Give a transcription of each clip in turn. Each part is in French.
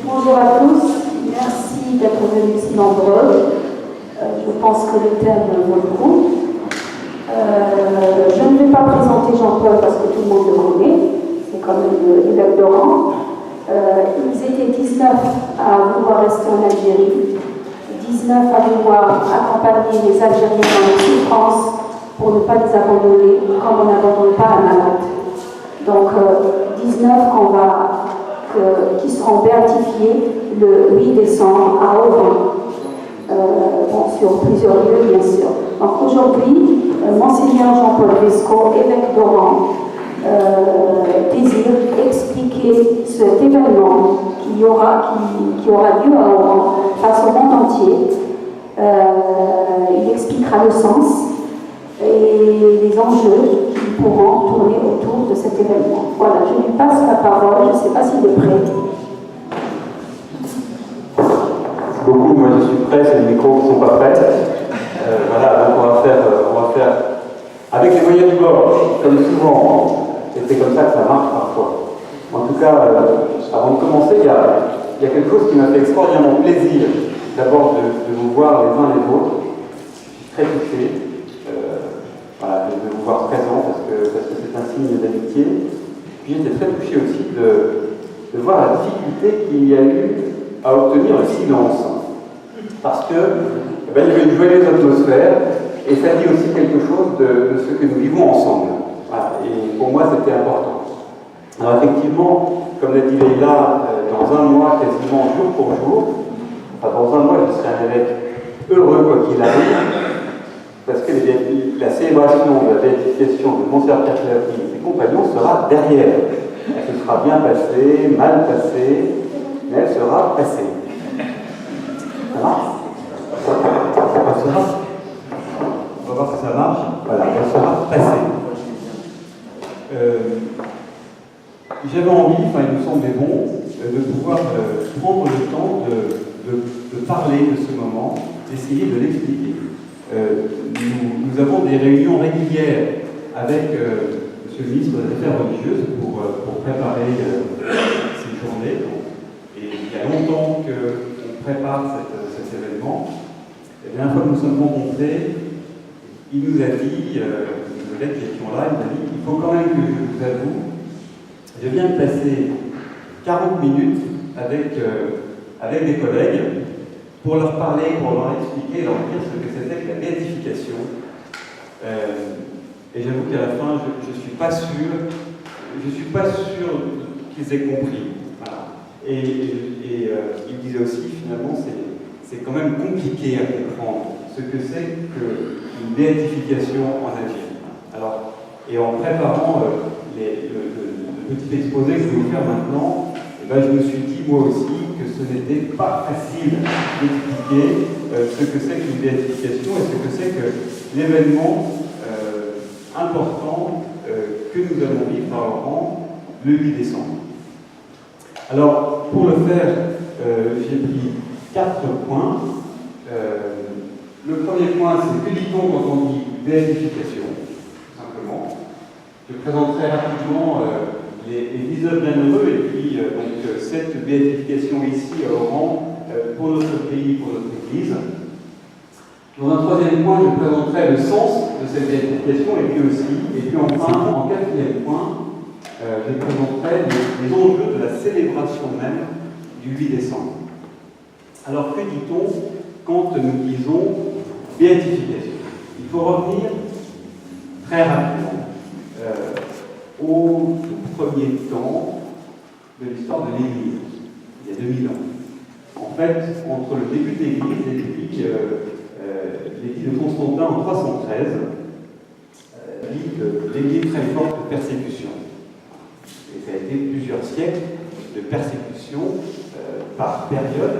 Bonjour à tous, merci d'être venus si nombreux. Je pense que le thème vaut le coup. Je ne vais pas présenter Jean-Paul parce que tout le monde le connaît, c'est quand même l'évêque d'Oran. Ils étaient 19 à vouloir rester en Algérie, 19 à vouloir accompagner les Algériens dans leur souffrance pour ne pas les abandonner, comme on n'abandonne pas un malade. Donc 19 qui seront béatifiés le 8 décembre à Oran, sur plusieurs lieux bien sûr. Donc aujourd'hui, Monseigneur Jean-Paul Vesco, évêque d'Oran, désire expliquer cet événement qui aura lieu à Oran face au monde entier. Il expliquera le sens et les enjeux qui pourront tourner autour de cet événement. Voilà, je lui passe la parole, je ne sais pas s'il est prêt. Merci beaucoup, moi je suis prêt, c'est les micros qui ne sont pas prêts. Voilà, donc on va faire avec les moyens du bord, comme souvent, et c'est comme ça que ça marche parfois. En tout cas, avant de commencer, il y a quelque chose qui m'a fait extraordinairement plaisir, d'abord de vous voir les uns les autres. Je suis très touché. Voilà, de vous voir présent parce que c'est un signe d'amitié. Puis j'étais très touché aussi de voir la difficulté qu'il y a eu à obtenir le silence. Parce que il y avait une joyeuse atmosphère et ça dit aussi quelque chose de ce que nous vivons ensemble. Voilà, et pour moi c'était important. Alors effectivement, comme l'a dit Leïla, dans un mois quasiment jour pour jour, enfin dans un mois je serai un évêque heureux quoi qu'il arrive. Parce que la célébration de la béatification de Monseigneur Pierre Claverie et ses compagnons sera derrière. Elle se sera bien passée, mal passée, mais elle sera passée. Ça marche ? On va voir si ça marche. Voilà, elle sera passée. J'avais envie, enfin il me semblait bon, de pouvoir prendre le temps de parler de ce moment, d'essayer de l'expliquer. Nous avons des réunions régulières avec M. le ministre des Affaires religieuses pour préparer ces journées. Et il y a longtemps qu'on prépare cet événement. La dernière fois que nous nous sommes rencontrés, il nous a dit, le collègue qui est là, il m'a dit il faut quand même que je vous avoue, je viens de passer 40 minutes avec des collègues pour leur parler, pour leur expliquer, leur dire ce que c'était que la béatification. Et j'avoue qu'à la fin, je ne suis pas sûr qu'ils aient compris. Voilà. Et il disait aussi, finalement, c'est quand même compliqué à comprendre ce que c'est qu'une béatification en Algérie. Alors, et en préparant le petit exposé que je vais vous faire maintenant, je me suis dit moi aussi que ce n'était pas facile d'expliquer ce que c'est qu'une béatification et ce que c'est que l'événement important que nous allons vivre à Oran le 8 décembre. Alors, pour le faire, j'ai pris 4 points. Le premier point, c'est que dit-on quand on dit béatification, tout simplement. Je présenterai rapidement les 19 bienheureux et puis donc, cette béatification ici à Oran pour notre pays, pour notre Église. Dans un troisième point, je présenterai le sens de cette béatification et puis enfin, en quatrième point, je présenterai les enjeux de la célébration même du 8 décembre. Alors que dit-on quand nous disons béatification? Il faut revenir très rapidement au tout premier temps de l'histoire de l'Église, il y a 2000 ans. En fait, entre le début de l'Église et puis l'édit de Constantin en 313, l'Église très forte persécution. Et ça a été plusieurs siècles de persécution par période,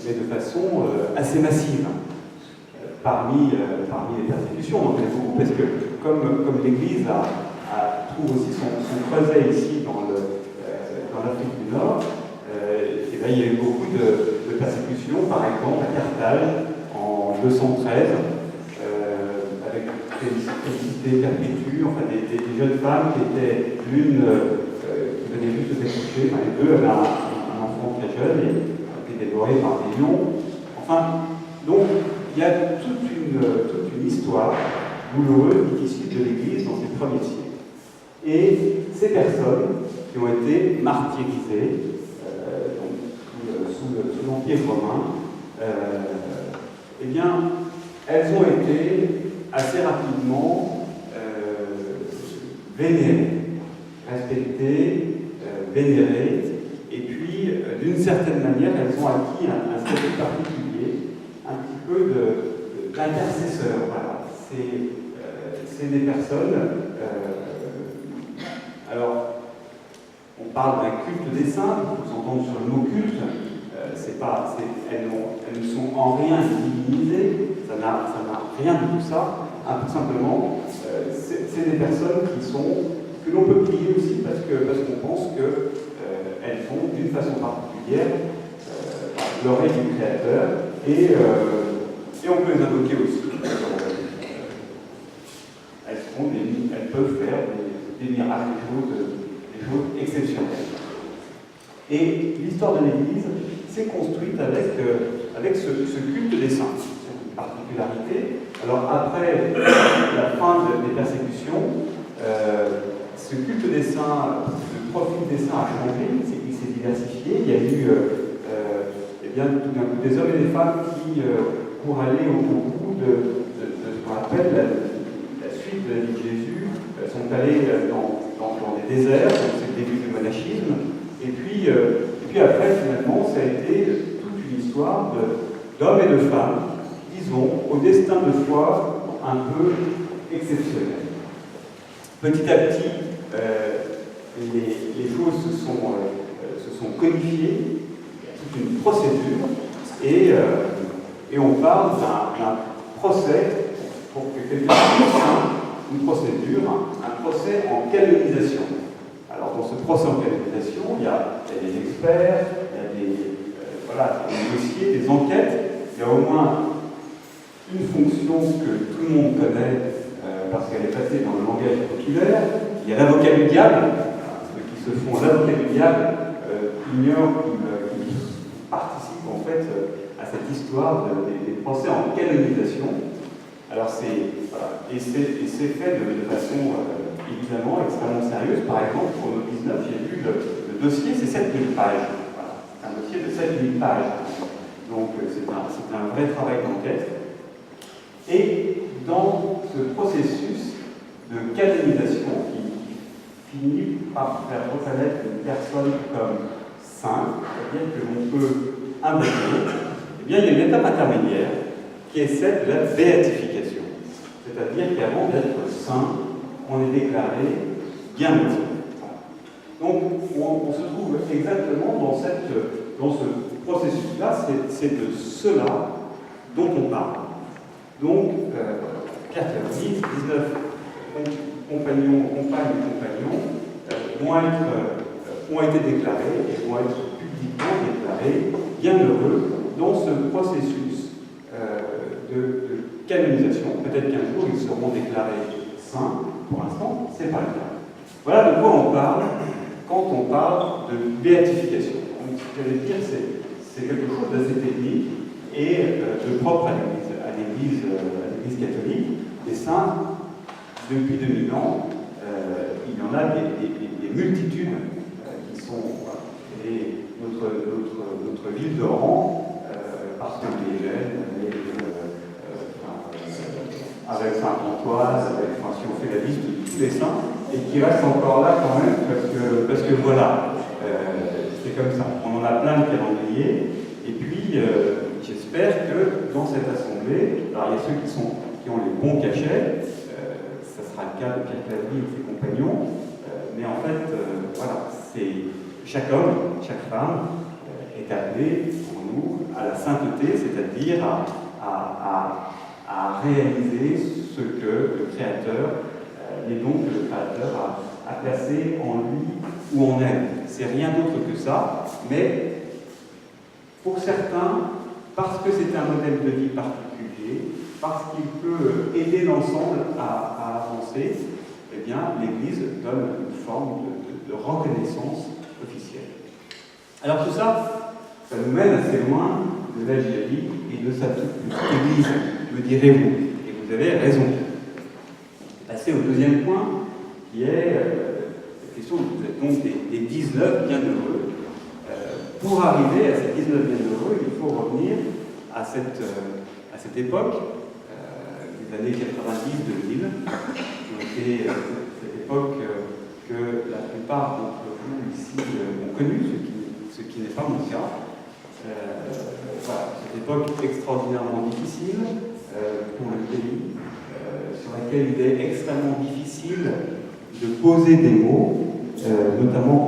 mais de façon assez massive. Parmi les persécutions, donc parce que comme l'Église trouve aussi son creuset ici dans l'Afrique du Nord, et il y a eu beaucoup de persécutions, par exemple à Carthage en 213, avec Félicité Perpétue, enfin des jeunes femmes qui étaient l'une qui venait juste de s'accoucher, enfin les deux avaient un enfant enfant très jeune et a été dévoré par des lions. Enfin, donc, il y a toute une histoire douloureuse qui est issue de l'Église dans ses premiers siècles. Et ces personnes qui ont été martyrisées sous l'Empire romain, eh bien, elles ont été assez rapidement vénérées, respectées, vénérées, et puis, d'une certaine manière, elles ont acquis un statut particulier, un petit peu d'intercesseur. Voilà. C'est des personnes. Alors, on parle d'un culte des saints, vous entendez sur le mot culte, elles ne sont en rien divinisées, ça n'a rien de tout ça, tout simplement, c'est des personnes que l'on peut prier aussi parce qu'on pense qu'elles font d'une façon particulière l'oreille du Créateur et on peut les invoquer aussi. Elles peuvent faire des miracles, des choses exceptionnelles. Et l'histoire de l'Église s'est construite avec ce culte des saints. C'est une particularité. Alors après la fin des persécutions, ce culte des saints, le profil des saints a changé, il s'est diversifié. Il y a eu tout d'un coup des hommes et des femmes qui, pour aller au bout de ce qu'on appelle la suite de la vie de Jésus, sont allés dans des déserts, c'est le début du monachisme, et puis après, finalement, ça a été toute une histoire d'hommes et de femmes, disons, au destin de foi un peu exceptionnel. Petit à petit, les choses se sont codifiées, toute une procédure, et on parle d'un procès, pour que quelqu'un puisse une procédure, un procès en canonisation. Alors, dans ce procès en canonisation, il y a des experts, il y a des dossiers, des enquêtes, il y a au moins une fonction que tout le monde connaît parce qu'elle est passée dans le langage populaire. Il y a l'avocat du diable. Ceux qui se font l'avocat du diable ignorent qu'ils participent en fait à cette histoire des procès en canonisation. Alors et c'est fait de façon évidemment extrêmement sérieuse. Par exemple, pour le 19, j'ai vu le dossier, c'est 7000 pages. Voilà. Un dossier de 7000 pages. Donc c'est un vrai travail d'enquête. Et dans ce processus de canonisation qui finit par faire reconnaître une personne comme sainte, c'est-à-dire que l'on peut invoquer, eh bien il y a une étape intermédiaire qui est celle de la béatification. C'est-à-dire qu'avant d'être saint, on est déclaré bienheureux. Donc on se trouve exactement dans ce processus-là, c'est de cela dont on parle. Donc, Pierre Clerny, 19 compagnes et compagnons ont été déclarés et vont être publiquement déclarés bienheureux dans ce processus de canonisation. Peut-être qu'un jour ils seront déclarés saints, pour l'instant, ce n'est pas le cas. Voilà de quoi on parle quand on parle de béatification. Donc, ce que je veux dire, c'est quelque chose d'assez technique et de propre à l'Église catholique. Les saints, depuis 2000 ans, il y en a des multitudes qui sont. Et notre ville de Rouen, parce que les jeunes, avec Saint-Antoine, si on fait la liste de tous les saints, et qui restent encore là quand même, parce que voilà, c'est comme ça. On en a plein de calendriers, et puis j'espère que dans cette assemblée, alors il y a ceux qui ont les bons cachets, ça sera le cas de Pierre Clerny et ses compagnons, mais en fait, voilà, c'est chaque homme, chaque femme est appelé pour nous à la sainteté, c'est-à-dire à réaliser ce que le Créateur, les dons que le Créateur a placés en lui ou en elle. C'est rien d'autre que ça, mais pour certains, parce que c'est un modèle de vie particulier, parce qu'il peut aider l'ensemble à avancer, eh bien, l'Église donne une forme de reconnaissance officielle. Alors tout ça, ça nous mène assez loin de l'Algérie et de sa petite église, me direz-vous. Et vous avez raison. Passer au deuxième point, qui est la question donc des 19 bienheureux. Pour arriver à ces 19 bienheureux, il faut revenir à cette époque, des années 90-2000, qui ont été cette époque que la plupart d'entre vous ici ont connue, ce qui n'est pas mon cas. Voilà, cette époque extraordinairement difficile pour le pays, sur laquelle il est extrêmement difficile de poser des mots, notamment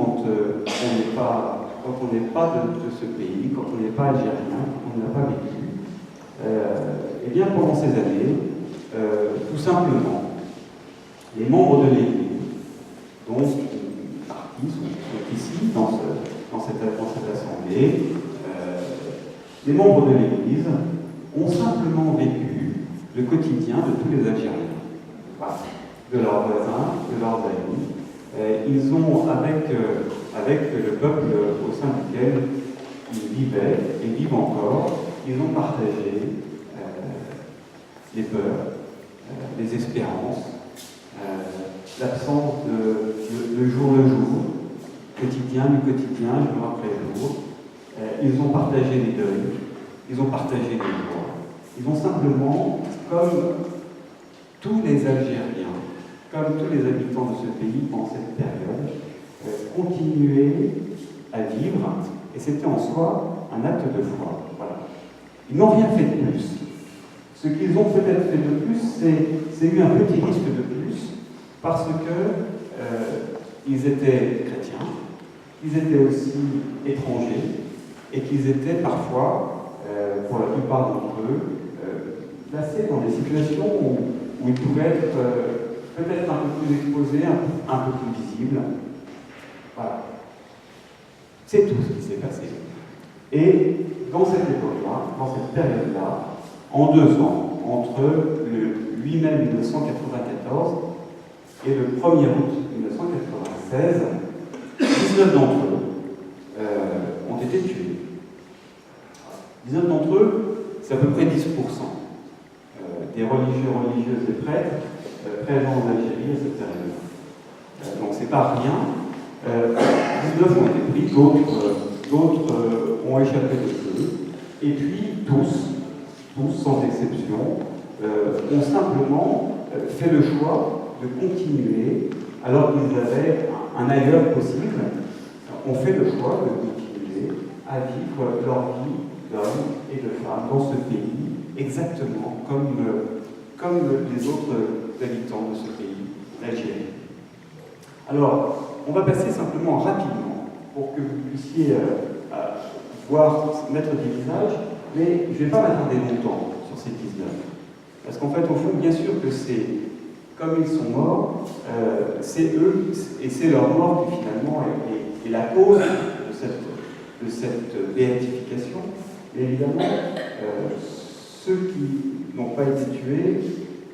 quand on n'est pas de ce pays, quand on n'est pas algérien, quand on n'a pas vécu. Et bien pendant ces années, tout simplement, les membres de l'Église, dont une partie sont ici, dans cette assemblée, les membres de l'Église ont simplement vécu le quotidien de tous les Algériens, voilà, de leurs voisins, de leurs amis. Ils ont, avec le peuple au sein duquel ils vivaient et vivent encore, ils ont partagé les peurs, les espérances, l'absence de jour le jour, quotidien du quotidien, jour après jour. Ils ont partagé les deuils, ils ont partagé les joies. Ils ont simplement, comme tous les Algériens, comme tous les habitants de ce pays pendant cette période, continué à vivre, et c'était en soi un acte de foi. Voilà. Ils n'ont rien fait de plus. Ce qu'ils ont peut-être fait de plus, c'est eu un petit risque de plus, parce que ils étaient chrétiens, ils étaient aussi étrangers, et qu'ils étaient parfois, pour la plupart d'entre eux, placés dans des situations où ils pouvaient être peut-être un peu plus exposés, un peu plus visibles. Voilà. C'est tout ce qui s'est passé. Et dans cette époque-là, dans cette période-là, en 2 ans, entre le 8 mai 1994 et le 1er août 1996, 19 d'entre eux ont été tués. 19 d'entre eux, c'est à peu près 10% des religieux, religieuses et prêtres présents en Algérie à cette période. Donc c'est pas rien. 19 ont été pris, d'autres ont échappé de feu, et puis tous sans exception, ont simplement fait le choix de continuer, alors qu'ils avaient un ailleurs possible, ont fait le choix de continuer à vivre leur vie d'hommes et de femmes dans ce pays, exactement comme les autres habitants de ce pays, l'Algérie. Alors, on va passer simplement rapidement pour que vous puissiez mettre des visages, mais je ne vais pas m'attarder longtemps sur ces 19. Parce qu'en fait, au fond, bien sûr que c'est, comme ils sont morts, c'est eux, et c'est leur mort qui finalement est la cause de cette béatification. Mais évidemment, ceux qui n'ont pas été tués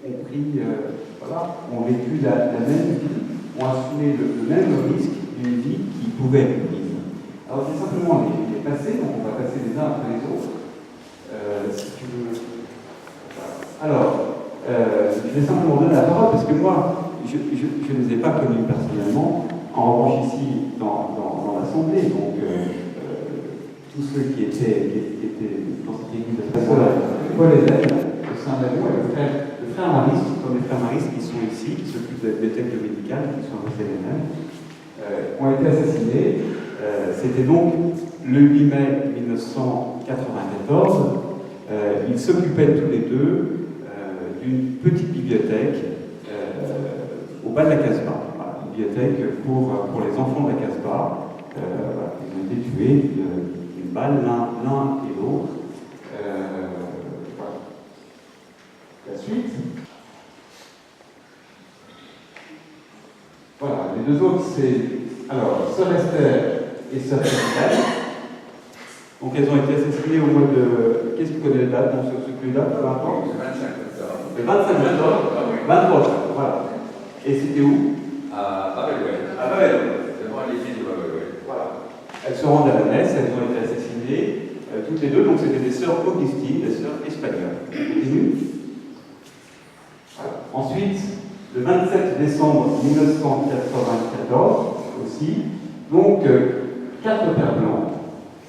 ont vécu la même vie, ont assumé le même risque d'une vie qui pouvait être prise. Alors, c'est simplement les passer, donc on va passer les uns après les autres. Si tu veux. Alors, je vais simplement donner la parole parce que moi, je ne les ai pas connus personnellement. En revanche, ici, dans l'Assemblée, donc tous ceux qui étaient dans cette église de Paul Ezel, le Saint-Léon et le frère Maris, comme les frères Maris qui sont ici, qui s'occupent des textes médicales, qui sont restés les mêmes, ont été assassinés. C'était donc le 8 mai 1994. Ils s'occupaient tous les deux d'une petite bibliothèque au bas de la Casbah. Voilà, une bibliothèque pour les enfants de la Casbah. Voilà, ils ont été tués d'une balle l'un et l'autre. Voilà. La suite. Voilà, les deux autres, c'est alors Sœur Esther et Sœur Estelle. Donc elles ont été assassinées au mois de... Qu'est-ce que tu connais les dates? On se souvient les dates, peu importe. Le 25 octobre. 23 octobre, voilà. Et c'était où? À Babel. À Babel. C'est vraiment l'église de Babel. Voilà. Elles se rendent à la messe, sœurs Augustines, des sœurs espagnoles. Continue. Voilà. Ensuite, le 27 décembre 1994 aussi, donc 4 pères blancs,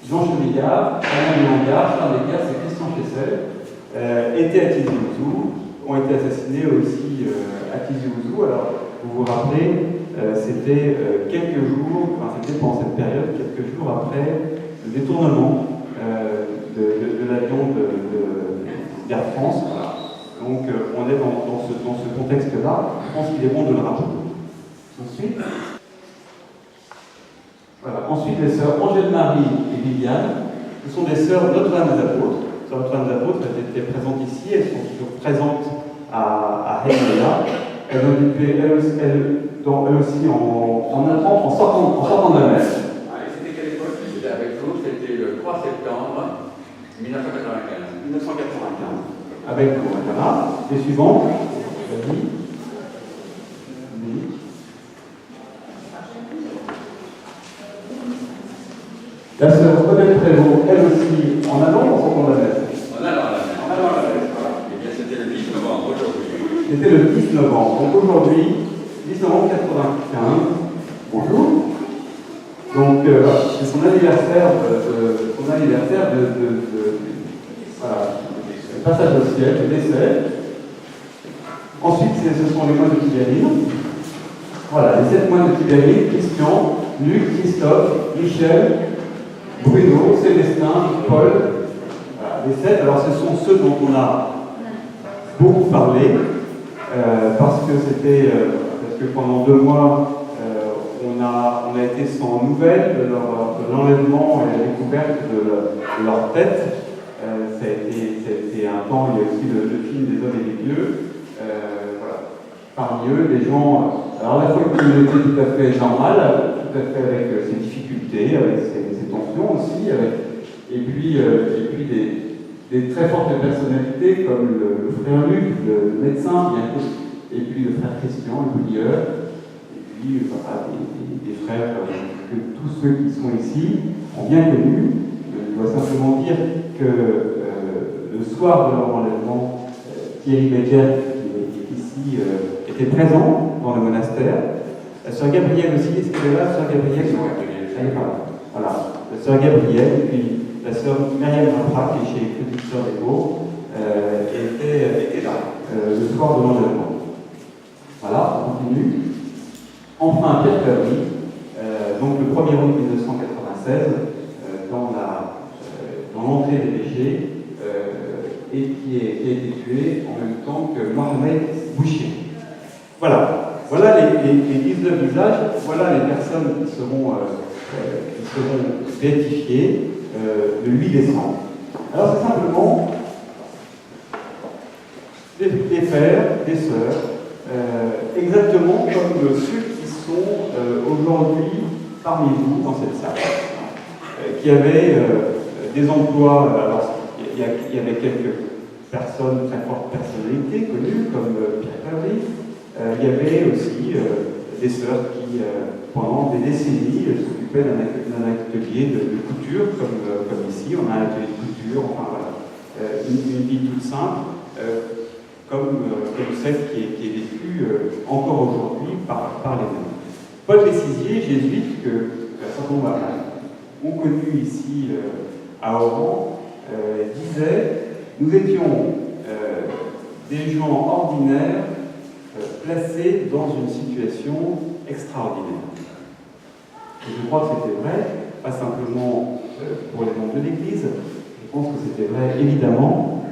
Jean Chevillard, Alain Langard, Charles Descartes et Christian Chessel, étaient à Tizi Ouzou, ont été assassinés aussi à Tizi Ouzou. Alors, vous vous rappelez, c'était quelques jours, enfin c'était pendant cette période, quelques jours après le détournement de l'avion d'Air France. Voilà. Donc on est dans ce contexte-là, je pense qu'il est bon de le rappeler. Ensuite, voilà. Ensuite, les sœurs Angèle-Marie et Viviane, ce sont des sœurs Notre-Dame des Apôtres. Les sœurs Notre-Dame des Apôtres étaient présentes ici, elles sont toujours présentes à Henrietta. Elles ont été elles aussi en sortant de la messe. C'était quelle époque? C'était avec vous, c'était le 3 septembre 1995. 1995. Avec vous, voilà. Les suivantes. Vas-y. La sœur Odette Prévost, elle aussi, en allant ou en sortant de la messe? En allant à la messe. En allant à la messe, voilà. Eh bien, c'était le 10 novembre aujourd'hui. C'était le 10 novembre. Donc aujourd'hui, 10 novembre 1995. Bonjour. Donc c'est son anniversaire voilà, le passage au ciel, le décès. Ensuite, ce sont les moines de Tibérine. Voilà, les 7 moines de Tibérine, Christian, Luc, Christophe, Michel, Bruno, Célestin, Paul. Voilà, les 7. Alors ce sont ceux dont on a beaucoup parlé, parce que pendant 2 mois, on a été sans nouvelles de l'enlèvement et la découverte de leur tête. Ça a été un temps, il y a aussi le film des hommes et des dieux. Voilà. Parmi eux, des gens, alors à la fois une communauté tout à fait normale, tout à fait avec ses difficultés, avec ses tensions aussi, et puis des très fortes personnalités comme le frère Luc, le médecin, et puis le frère Christian, le prieur, et puis voilà, des frères que tous ceux qui sont ici ont bien connus. Je dois simplement dire que le soir de leur enlèvement, Thierry Becker, qui est ici, était présent dans le monastère. La sœur Gabrielle aussi, est-ce qu'elle est là, la sœur Gabrielle? Elle est pas là. Voilà, la sœur Gabrielle, et puis la sœur Myriam Rapra, qui est chez Petite Sœur des Beaux, était là, le soir de l'enlèvement. Voilà, on continue. Enfin, Pierre Clavry, donc le 1er août 1996, dans l'entrée des péchés, et qui a été tué en même temps que Mohamed Boucher. Voilà, les 19 visages, voilà les personnes qui seront béatifiées le 8 décembre. Alors c'est simplement des frères, des sœurs, exactement comme ceux qui sont aujourd'hui parmi vous dans cette salle, qui avaient des emplois. Alors, il y avait quelques personnes, très fortes personnalités connues, comme Pierre Clavry. Il y avait aussi des sœurs qui, pendant des décennies, s'occupaient d'un atelier de couture, comme ici. On a un atelier de couture, enfin voilà, une vie toute simple, comme celle qui est vécue encore aujourd'hui par les mêmes. Paul Lessizier, jésuite, que un certain nombre ont connu ici à Oran, disait: nous étions des gens ordinaires placés dans une situation extraordinaire. Et je crois que c'était vrai, pas simplement pour les membres de l'Église, je pense que c'était vrai évidemment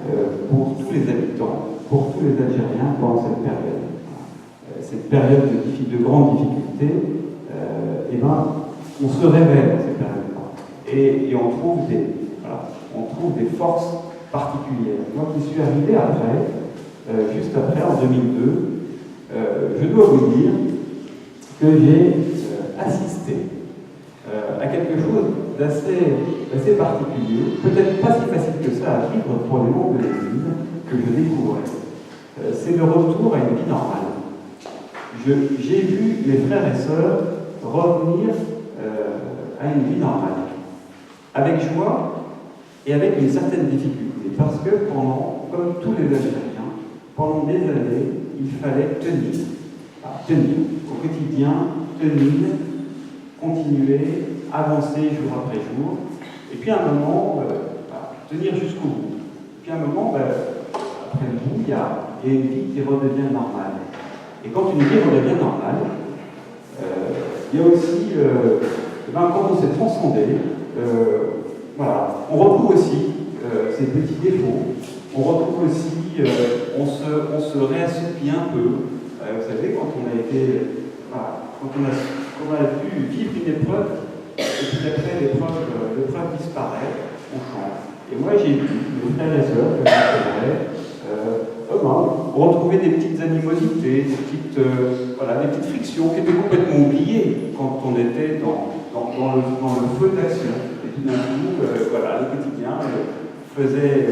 pour tous les habitants, pour tous les Algériens pendant cette période. Cette période de grande difficulté, on se révèle dans cette période-là. Et on trouve des forces particulières. Moi qui suis arrivé après, juste après, en 2002, je dois vous dire que j'ai assisté à quelque chose d'assez particulier, peut-être pas si facile que ça à vivre pour les membres de l'Église, que je découvrais. C'est le retour à une vie normale. J'ai vu mes frères et sœurs revenir à une vie normale, avec joie et avec une certaine difficulté, parce que comme tous les Algériens, pendant des années, il fallait tenir au quotidien, tenir, continuer, avancer jour après jour, et puis à un moment, tenir jusqu'au bout. Et puis à un moment, après le bout, il y a une vie qui redevient normale. Et quand une vie redevient normale, il y a aussi, quand on s'est transcendé, voilà, on retrouve aussi ces petits défauts, on retrouve aussi, on se réassouplit un peu. Vous savez, quand on a été, quand on a dû vivre une épreuve, et puis après l'épreuve disparaît, on change. Et moi j'ai vu mes frères et sœurs que je connais, retrouver des petites animosités, des petites frictions qui étaient complètement oubliées quand on était dans le feu d'action. Et tout d'un coup, le quotidien faisait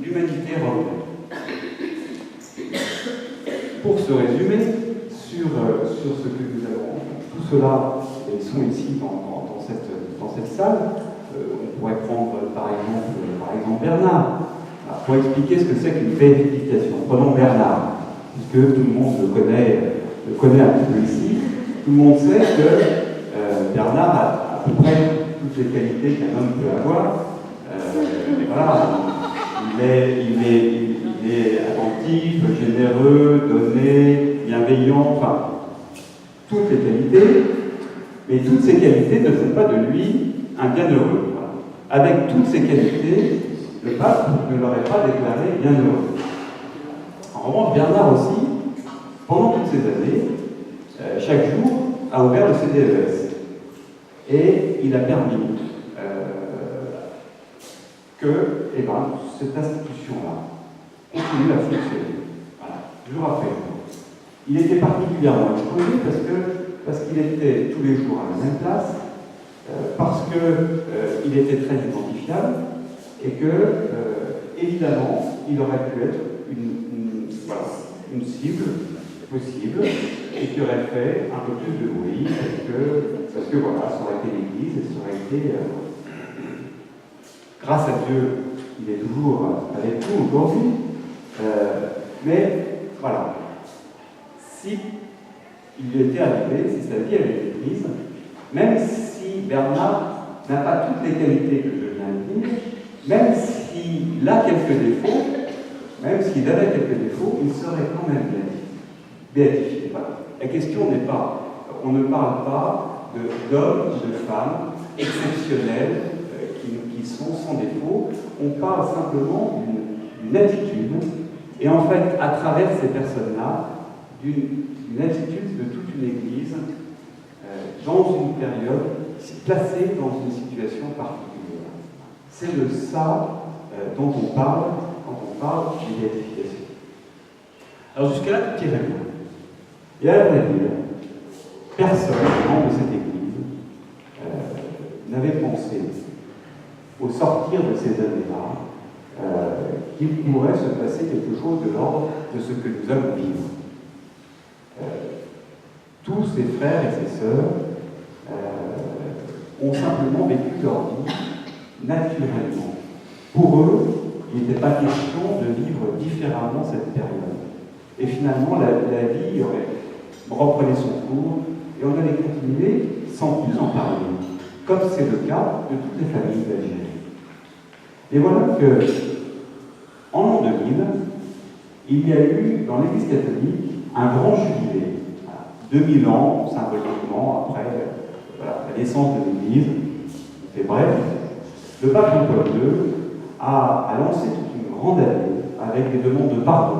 l'humanité revenir. Pour se résumer sur ce que nous avons, tout cela, ils sont ici dans cette salle. On pourrait prendre par exemple Bernard, pour expliquer ce que c'est qu'une béatification. Prenons Bernard, puisque tout le monde le connaît un petit peu ici. Tout le monde sait que Bernard a à peu près toutes les qualités qu'un homme peut avoir. Il est attentif, généreux, donné, bienveillant, enfin, toutes les qualités, mais toutes ces qualités ne font pas de lui un bienheureux. Voilà. Avec toutes ces qualités, le pape ne l'aurait pas déclaré bienheureux. En revanche, Bernard aussi, pendant toutes ces années, chaque jour, a ouvert le CDES. Et il a permis que cette institution-là continue à fonctionner. Voilà, jour après jour. Il était particulièrement exposé parce qu'il était tous les jours à la même place, parce qu'il était très identifiable, et que, évidemment, il aurait pu être une cible possible, et qui aurait fait un peu plus de bruit, parce que voilà, ça aurait été l'Église, et ça aurait été... grâce à Dieu, il est toujours avec nous aujourd'hui. Mais voilà, si il était arrivé, si sa vie avait été prise, même si Bernard n'a pas toutes les qualités que je viens de dire, même s'il a quelques défauts, même s'il avait quelques défauts, il serait quand même béatifié. Voilà. La question n'est pas, on ne parle pas d'hommes, de femmes exceptionnels, qui sont sans défaut, on parle simplement d'une attitude, et en fait, à travers ces personnes-là, d'une attitude de toute une Église dans une période placée dans une situation particulière. C'est de ça dont on parle quand on parle de béatification. Alors jusque-là, tout irait bien. Et à la vraie dire, personne, membre de cette Église, n'avait pensé au sortir de ces années-là, qu'il pourrait se passer quelque chose de l'ordre de ce que nous allons vivre. Tous ces frères et ces sœurs ont simplement vécu leur vie naturellement. Pour eux, il n'était pas question de vivre différemment cette période. Et finalement, la vie reprenait son cours et on allait continuer sans plus en parler, comme c'est le cas de toutes les familles d'Algérie. Et voilà que, en l'an 2000, il y a eu dans l'Église catholique un grand jubilé. 2000 ans, symboliquement, après la naissance de l'Église. C'est bref. Le pape Jean-Paul II a lancé toute une grande année avec des demandes de pardon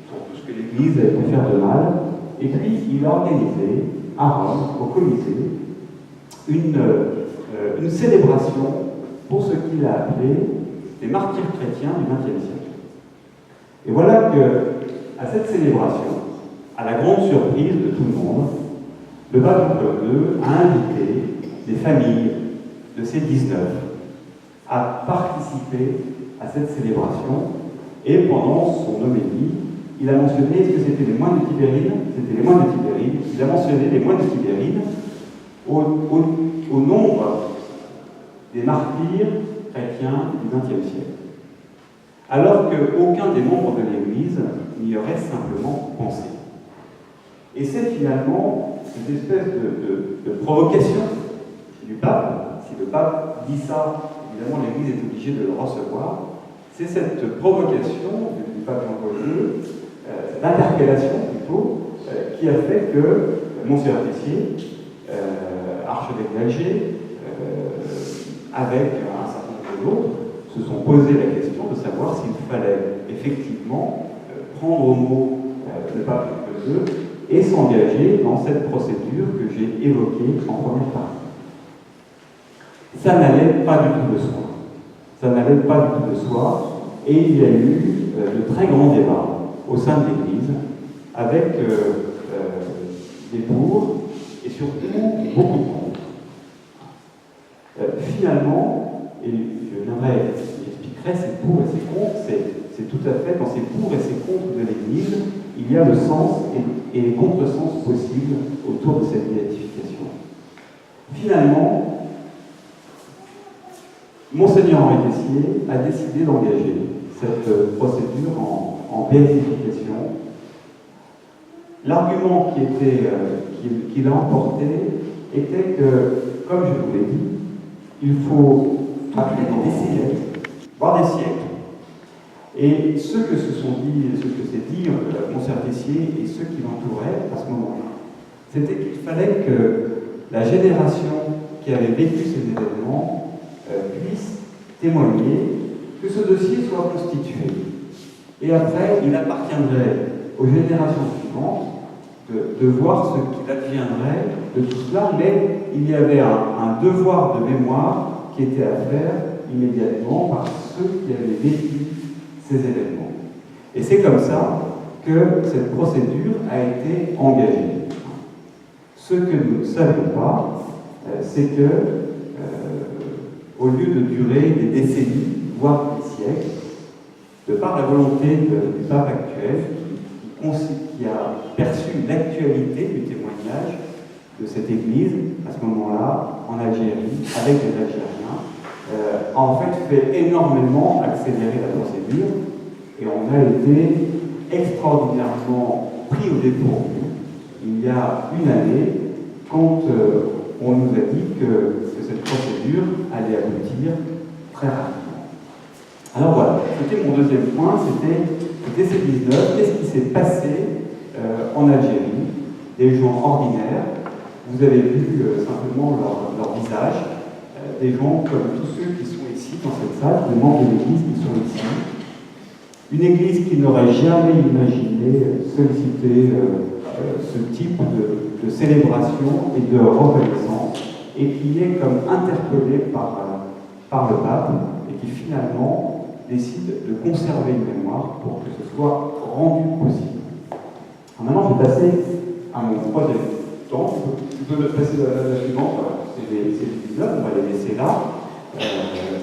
sur tout ce que l'Église avait pu faire de mal. Et puis, il a organisé à Rome, au Colisée, une célébration pour ce qu'il a appelé les martyrs chrétiens du XXe siècle. Et voilà que, à cette célébration, à la grande surprise de tout le monde, le pape Jean-Paul II a invité les familles de ces 19 à participer à cette célébration. Et pendant son homélie, il a mentionné, est-ce que c'était les moines de Tibérine? C'était les moines de Tibérine. Il a mentionné les moines de Tibérine au nombre des martyrs chrétiens du XXe siècle, alors qu'aucun des membres de l'Église n'y aurait simplement pensé. Et c'est finalement cette espèce de provocation du pape. Si le pape dit ça, évidemment l'Église est obligée de le recevoir. C'est cette provocation du pape Jean-Paul II, l'interpellation plutôt, qui a fait que Monseigneur Tessier, archevêque d'Alger, avec un certain nombre d'autres, se sont posé la question de savoir s'il fallait effectivement prendre au mot le pape Jean-Paul II et s'engager dans cette procédure que j'ai évoquée en première partie. Ça n'allait pas du tout de soi. Ça n'allait pas du tout de soi, et il y a eu de très grands débats au sein de l'Église, avec des pour et surtout beaucoup de contre. Finalement, et je viendrai, j'expliquerai ces pour et ces contre, c'est tout à fait dans ces pour et ces contre de l'Église, il y a le sens et les contresens possibles autour de cette béatification. Finalement, Monseigneur Henri Tessier a décidé d'engager cette procédure en béatification. L'argument qu'il a emporté était que, comme je vous l'ai dit, il faut des décennies, voire des siècles. Et ce que s'est dit Monseigneur Tessier et ceux qui l'entouraient à ce moment-là, c'était qu'il fallait que la génération qui avait vécu ces événements puisse témoigner que ce dossier soit constitué. Et après, il appartiendrait aux générations suivantes de voir ce qu'il adviendrait de tout cela, mais il y avait un devoir de mémoire qui était à faire immédiatement par ceux qui avaient vécu ces événements. Et c'est comme ça que cette procédure a été engagée. Ce que nous ne savions pas, c'est que, au lieu de durer des décennies, voire des siècles, de par la volonté du pape actuel, qui a perçu l'actualité du témoignage de cette Église, à ce moment-là, en Algérie, avec les Algériens, a en fait énormément accélérer la procédure, et on a été extraordinairement pris au dépourvu il y a une année, quand on nous a dit que cette procédure allait aboutir très rapidement. Alors voilà, c'était mon deuxième point, c'était ces 19. Qu'est-ce qui s'est passé en Algérie? Des gens ordinaires, vous avez vu simplement leur visage, des gens comme tous ceux qui sont ici dans cette salle, des membres de l'Église qui sont ici. Une Église qui n'aurait jamais imaginé solliciter ce type de célébration et de reconnaissance, et qui est comme interpellée par le pape, et qui finalement décide de conserver une mémoire pour que ce soit rendu possible. Alors maintenant, je vais passer à mon troisième temps. Je peux passer à la suivante. Voilà. C'est les 19, on va les laisser là,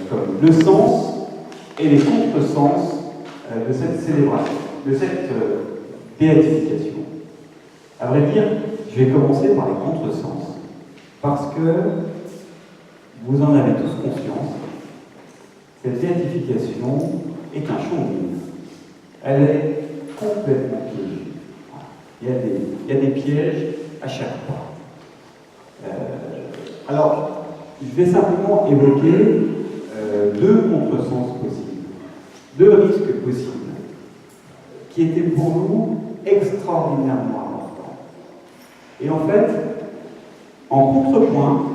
comme le sens et les contresens de cette célébration, de cette béatification. À vrai dire, je vais commencer par les contresens, parce que vous en avez tous conscience, cette béatification est un champ mine. Elle est complètement piégée. Il y a des pièges à chaque pas. Alors, je vais simplement évoquer deux contresens possibles, deux risques possibles, qui étaient pour nous extraordinairement importants. Et en fait, en contrepoint,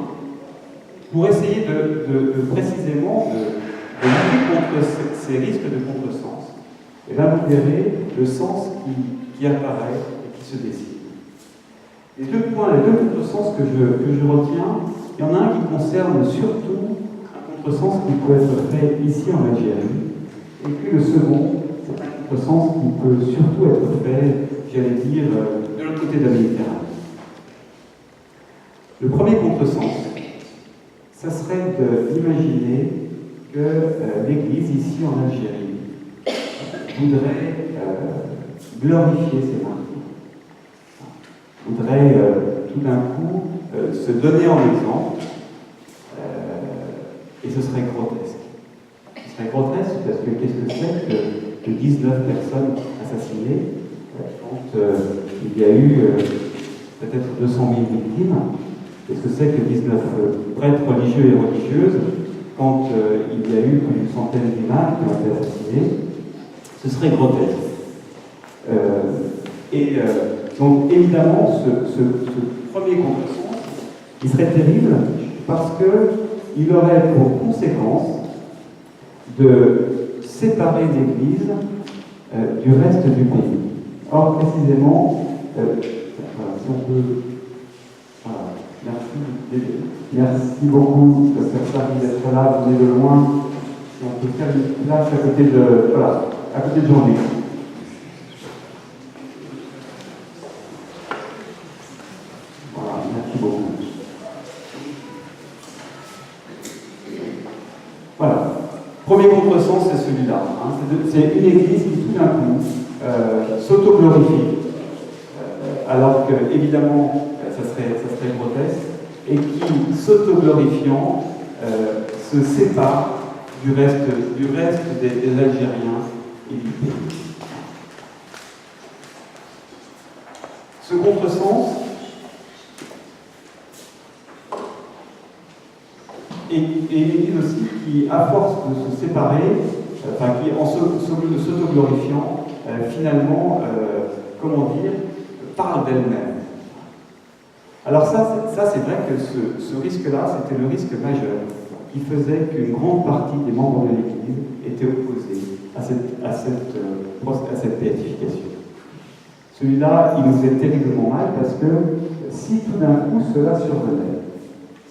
pour essayer de précisément de lutter contre ces risques de contresens, et là vous verrez le sens qui apparaît et qui se décide. Les deux contresens que je retiens, il y en a un qui concerne surtout un contresens qui peut être fait ici en Algérie, et puis le second, c'est un contresens qui peut surtout être fait, j'allais dire, de l'autre côté de la Méditerranée. Le premier contresens, ça serait d'imaginer que l'Église ici en Algérie voudrait glorifier ses martyrs, voudrait tout d'un coup se donner en exemple Et ce serait grotesque. Ce serait grotesque parce que qu'est-ce que c'est que 19 personnes assassinées quand il y a eu peut-être 200 000 victimes? Qu'est-ce que c'est que 19 prêtres religieux et religieuses quand il y a eu plus d'une centaine d'imams qui ont été assassinés? Ce serait grotesque. Donc évidemment, ce premier contresens, il serait terrible parce qu'il aurait pour conséquence de séparer l'Église du reste du pays. Or, précisément, voilà, si on peut... Voilà, merci beaucoup, Dr. Sarri, d'être là, vous venez de loin. Si on peut faire une place à côté de Jean-Luc. Voilà, merci beaucoup. Voilà. Premier contresens, c'est celui-là. C'est une église qui, tout d'un coup, s'auto-glorifie, alors que, évidemment, ça serait grotesque, et qui, s'auto-glorifiant, se sépare du reste des Algériens et du pays. Ce contresens est une église aussi qui, à force de se séparer, qui, en s'auto-glorifiant, finalement, parle d'elle-même. Alors ça c'est vrai que ce risque-là, c'était le risque majeur qui faisait qu'une grande partie des membres de l'Église étaient opposés à cette béatification. Celui-là, il nous fait terriblement mal parce que si tout d'un coup cela survenait,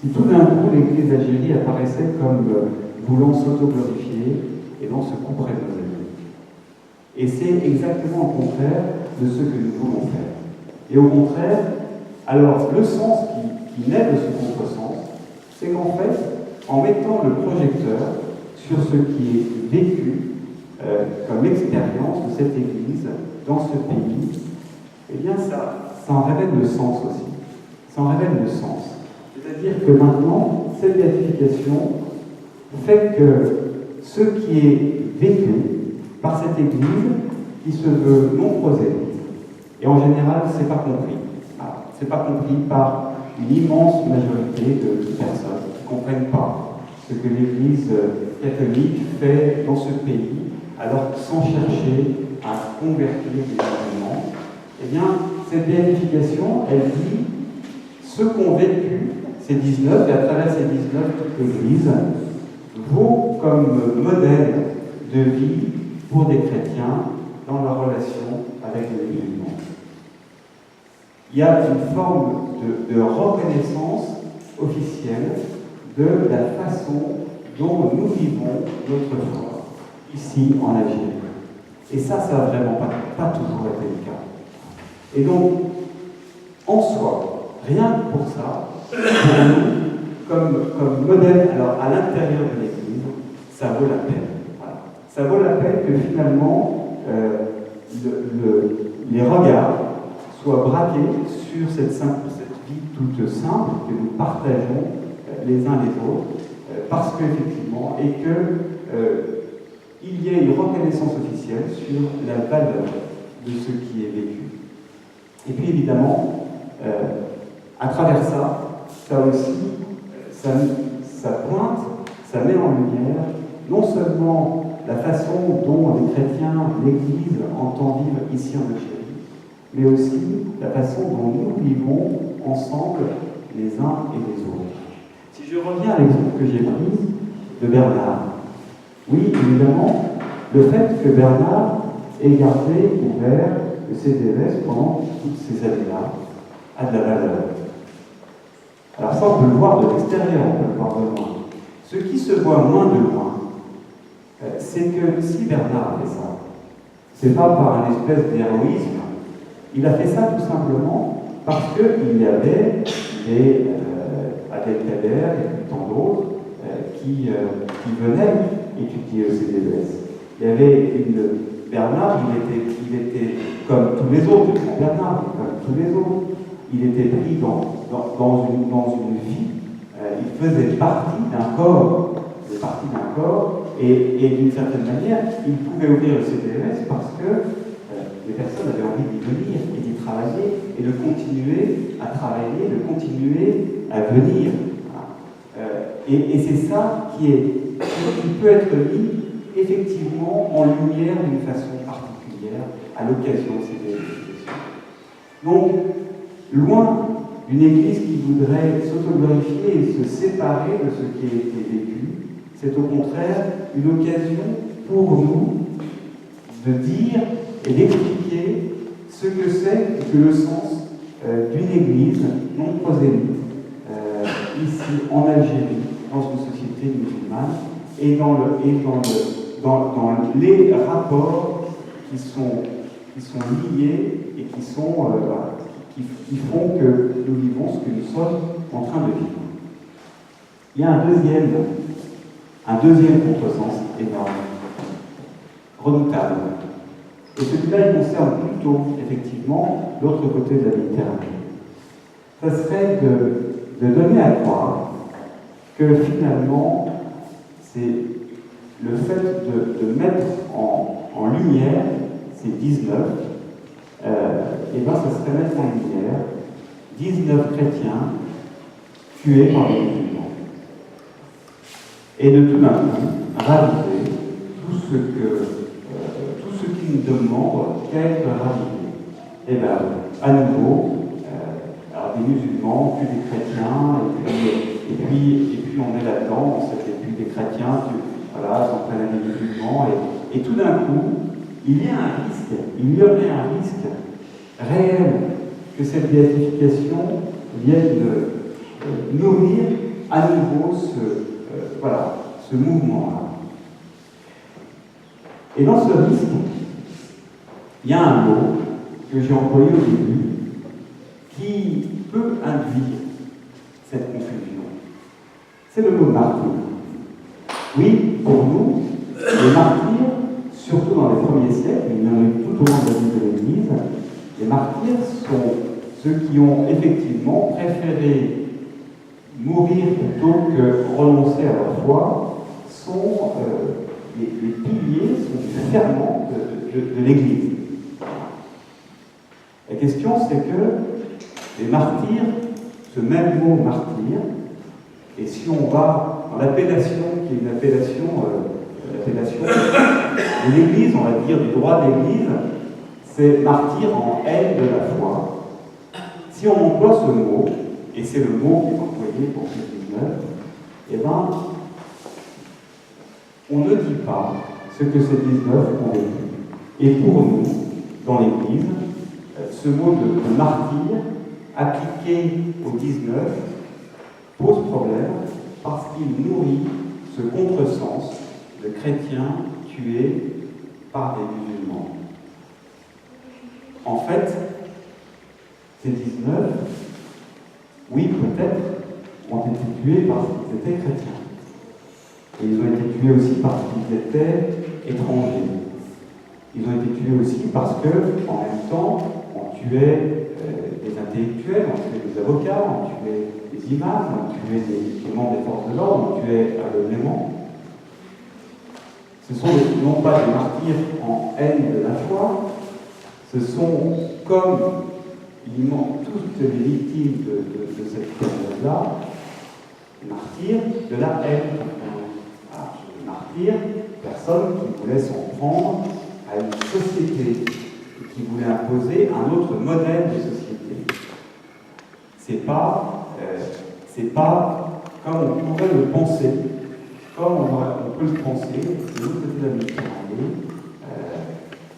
si tout d'un coup l'Église d'Algérie apparaissait comme voulant s'auto-glorifier, et non se couperait de nos ennemis. Et c'est exactement le contraire de ce que nous voulons faire. Et au contraire, alors le sens qui naît de ce contresens, c'est qu'en fait, en mettant le projecteur sur ce qui est vécu comme expérience de cette Église dans ce pays, eh bien ça en révèle le sens aussi. Ça en révèle le sens. C'est-à-dire que maintenant, cette béatification fait que ce qui est vécu par cette Église, qui se veut non prosélyte, et en général, c'est pas compris. C'est pas compris par une immense majorité de personnes qui ne comprennent pas ce que l'Église catholique fait dans ce pays, alors sans chercher à convertir les musulmans. Eh bien, cette béatification, elle dit ce qu'ont vécu ces 19, et à travers ces 19 églises, vaut comme modèle de vie pour des chrétiens dans leur relation avec les musulmans. Il y a une forme de reconnaissance officielle de la façon dont nous vivons notre foi, ici en Algérie. Et ça n'a vraiment pas toujours été le cas. Et donc, en soi, rien que pour ça, pour nous, comme modèle, alors à l'intérieur de l'Église, ça vaut la peine. Voilà. Ça vaut la peine que finalement, les regards soient braqués sur cette vie toute simple que nous partageons les uns les autres, parce qu'effectivement, et qu'il y ait une reconnaissance officielle sur la valeur de ce qui est vécu. Et puis évidemment, à travers ça aussi, ça pointe, ça met en lumière non seulement la façon dont les chrétiens, l'Église entend vivre ici en Algérie, mais aussi la façon dont nous vivons ensemble les uns et les autres. Si je reviens à l'exemple que j'ai pris de Bernard, oui, évidemment, le fait que Bernard ait gardé ouvert le CDS pendant toutes ces années-là a de la valeur. Alors ça, on peut le voir de l'extérieur, on peut le voir de loin. Ce qui se voit moins de loin, c'est que si Bernard a fait ça, c'est pas par un espèce d'héroïsme. Il a fait ça tout simplement parce qu'il y avait des Abdelkader et tant d'autres qui venaient étudier au CDS. Il y avait Bernard, il était comme tous les autres, Bernard, comme tous les autres. Il était pris dans une vie, il faisait partie d'un corps, partie d'un corps, et d'une certaine manière, ils pouvaient ouvrir le CPMS parce que les personnes avaient envie d'y venir et d'y travailler, et de continuer à travailler, de continuer à venir. Et c'est ça qui peut être mis effectivement en lumière d'une façon particulière à l'occasion de ces élections. Donc, loin d'une Église qui voudrait s'autoglorifier et se séparer de ce qui a été vécu, c'est au contraire une occasion pour nous de dire et d'expliquer ce que c'est que le sens d'une Église non prosélyte, ici en Algérie, dans une société musulmane, et dans les rapports qui sont liés et qui font que nous vivons ce que nous sommes en train de vivre. Il y a un deuxième contresens énorme, redoutable. Et celui-là, il concerne plutôt, effectivement, l'autre côté de la Méditerranée. Ça serait de donner à croire que finalement, c'est le fait de mettre en lumière ces 19, et bien ça serait mettre en lumière 19 chrétiens tués par les musulmans. Et de tout d'un coup, raviver tout ce qui nous demande qu'à être ravivé. Et bien, à nouveau, alors des musulmans, puis des chrétiens, et puis on est là-dedans, et puis des chrétiens, voilà, s'en prennent à des musulmans, et tout d'un coup, il y aurait un risque réel que cette béatification vienne nourrir à nouveau ce mouvement-là. Et dans ce risque, il y a un mot que j'ai employé au début qui peut induire cette confusion. C'est le mot martyr. Oui, pour nous, les martyrs, surtout dans les premiers siècles, mais il y en a eu tout au long de la vie de l'Église, les martyrs sont ceux qui ont effectivement préféré mourir plutôt que renoncer à leur foi, sont les piliers, sont du ferment de l'Église. La question, c'est que les martyrs, ce même mot martyr, et si on va dans l'appellation, qui est une appellation de l'Église, on va dire du droit de l'Église, c'est martyr en haine de la foi. Si on emploie ce mot, et c'est le mot qui est employé pour ce 19, eh bien, on ne dit pas ce que ces 19 ont vécu. Et pour nous, dans l'Église, ce mot de martyr, appliqué au 19, pose problème parce qu'il nourrit ce contresens de chrétiens tués par des musulmans. En fait, ces 19, oui, peut-être, ont été tués parce qu'ils étaient chrétiens. Et ils ont été tués aussi parce qu'ils étaient étrangers. Ils ont été tués aussi parce que, en même temps, on tuait des intellectuels, on tuait des avocats, on tuait des imams, on tuait des membres des forces de l'ordre, on tuait aveuglément. Ce sont non pas des martyrs en haine de la foi, ce sont comme il manque toutes les victimes de cette période-là, des martyrs de la haine. Des martyrs, personnes qui voulaient s'en prendre à une société et qui voulaient imposer un autre modèle de société. C'est pas comme on pourrait le penser, comme on peut le penser de l'autre côté de la Méditerranée,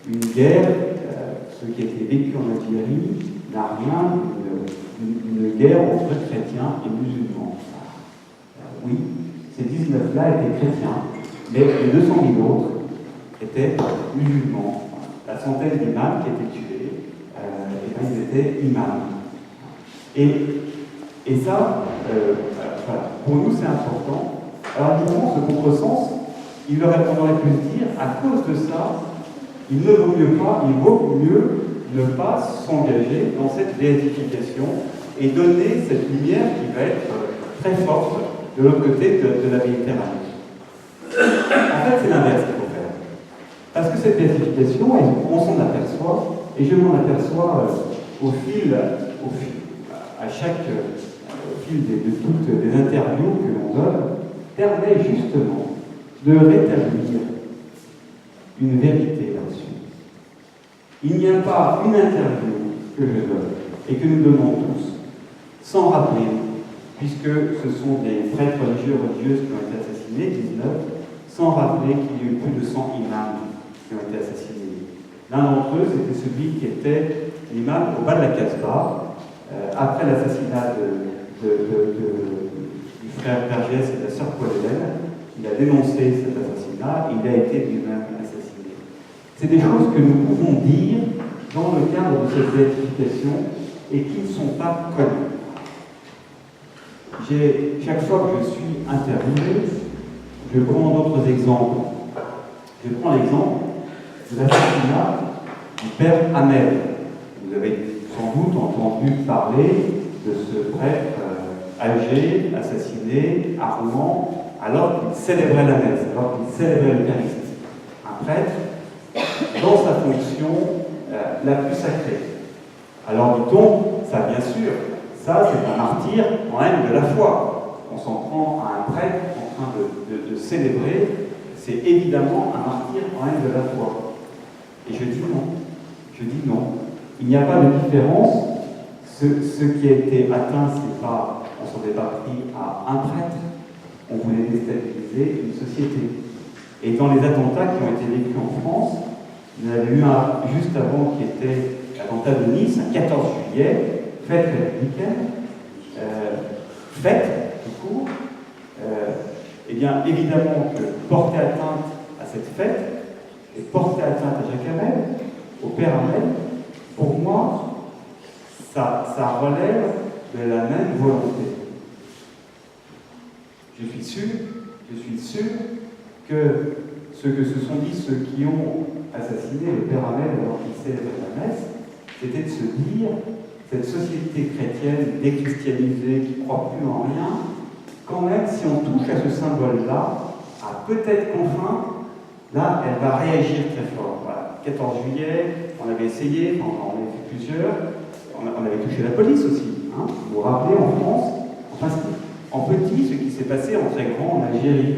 une guerre, ce qui a été vécu en Algérie, n'a rien d'une guerre entre chrétiens et musulmans. Oui, ces 19-là étaient chrétiens, mais les 200 000 autres étaient musulmans. La centaine d'imams qui étaient tués, ils étaient imams. Et ça, voilà, pour nous c'est important. Alors évidemment, ce contresens, on aurait pu se dire, à cause de ça, il vaut mieux ne pas s'engager dans cette béatification et donner cette lumière qui va être très forte de l'autre côté de la Méditerranée. En fait, c'est l'inverse qu'il faut faire. Parce que cette béatification, on s'en aperçoit, et je m'en aperçois au fil de toutes les interviews que l'on donne, permet justement de rétablir une vérité là-dessus. Il n'y a pas une interview que je donne et que nous donnons tous sans rappeler, puisque ce sont des prêtres religieuses qui ont été assassinés, 19, sans rappeler qu'il y a eu plus de 100 imams qui ont été assassinés. L'un d'entre eux, c'était celui qui était l'imam au bas de la Casbah, après l'assassinat du frère Vergès et de la sœur Paul-Hélène. Il a dénoncé cet assassinat, il a été lui-même assassiné. C'est des choses que nous pouvons dire dans le cadre de cette béatification et qui ne sont pas connues. Chaque fois que je suis interviewé, je prends d'autres exemples. Je prends l'exemple de l'assassinat du père Hamel. Vous avez sans doute entendu parler de ce prêtre âgé, assassiné à Rouen, alors qu'il célébrait la messe, alors qu'il célébrait l'Eucharistie. Un prêtre dans sa fonction la plus sacrée. Alors dit-on, ça bien sûr, ça c'est un martyr quand même de la foi. On s'en prend à un prêtre en train de célébrer, c'est évidemment un martyr quand même de la foi. Et je dis non. Il n'y a pas de différence. Ce qui a été atteint, c'est pas, on s'en est pas pris à un prêtre, on voulait déstabiliser une société. Et dans les attentats qui ont été vécus en France, il y en avait eu un juste avant qui était l'attentat de Nice, un 14 juillet, fête républicaine, fête tout court. Eh bien, évidemment que porter atteinte à cette fête et porter atteinte à Jacques Hamel, au père Hamel, pour moi, ça relève de la même volonté. Je suis sûr que ce que se sont dit ceux qui ont assassiné le père Hamel alors qu'il célébrait la messe, c'était de se dire, cette société chrétienne déchristianisée qui ne croit plus en rien, quand même, si on touche à ce symbole-là, peut-être qu'enfin, là, elle va réagir très fort. Voilà. 14 juillet, on avait essayé, on en avait fait plusieurs, on avait touché la police aussi. Hein. Vous vous rappelez, en France, enfin, en petit, ce qui s'est passé en très grand en Algérie.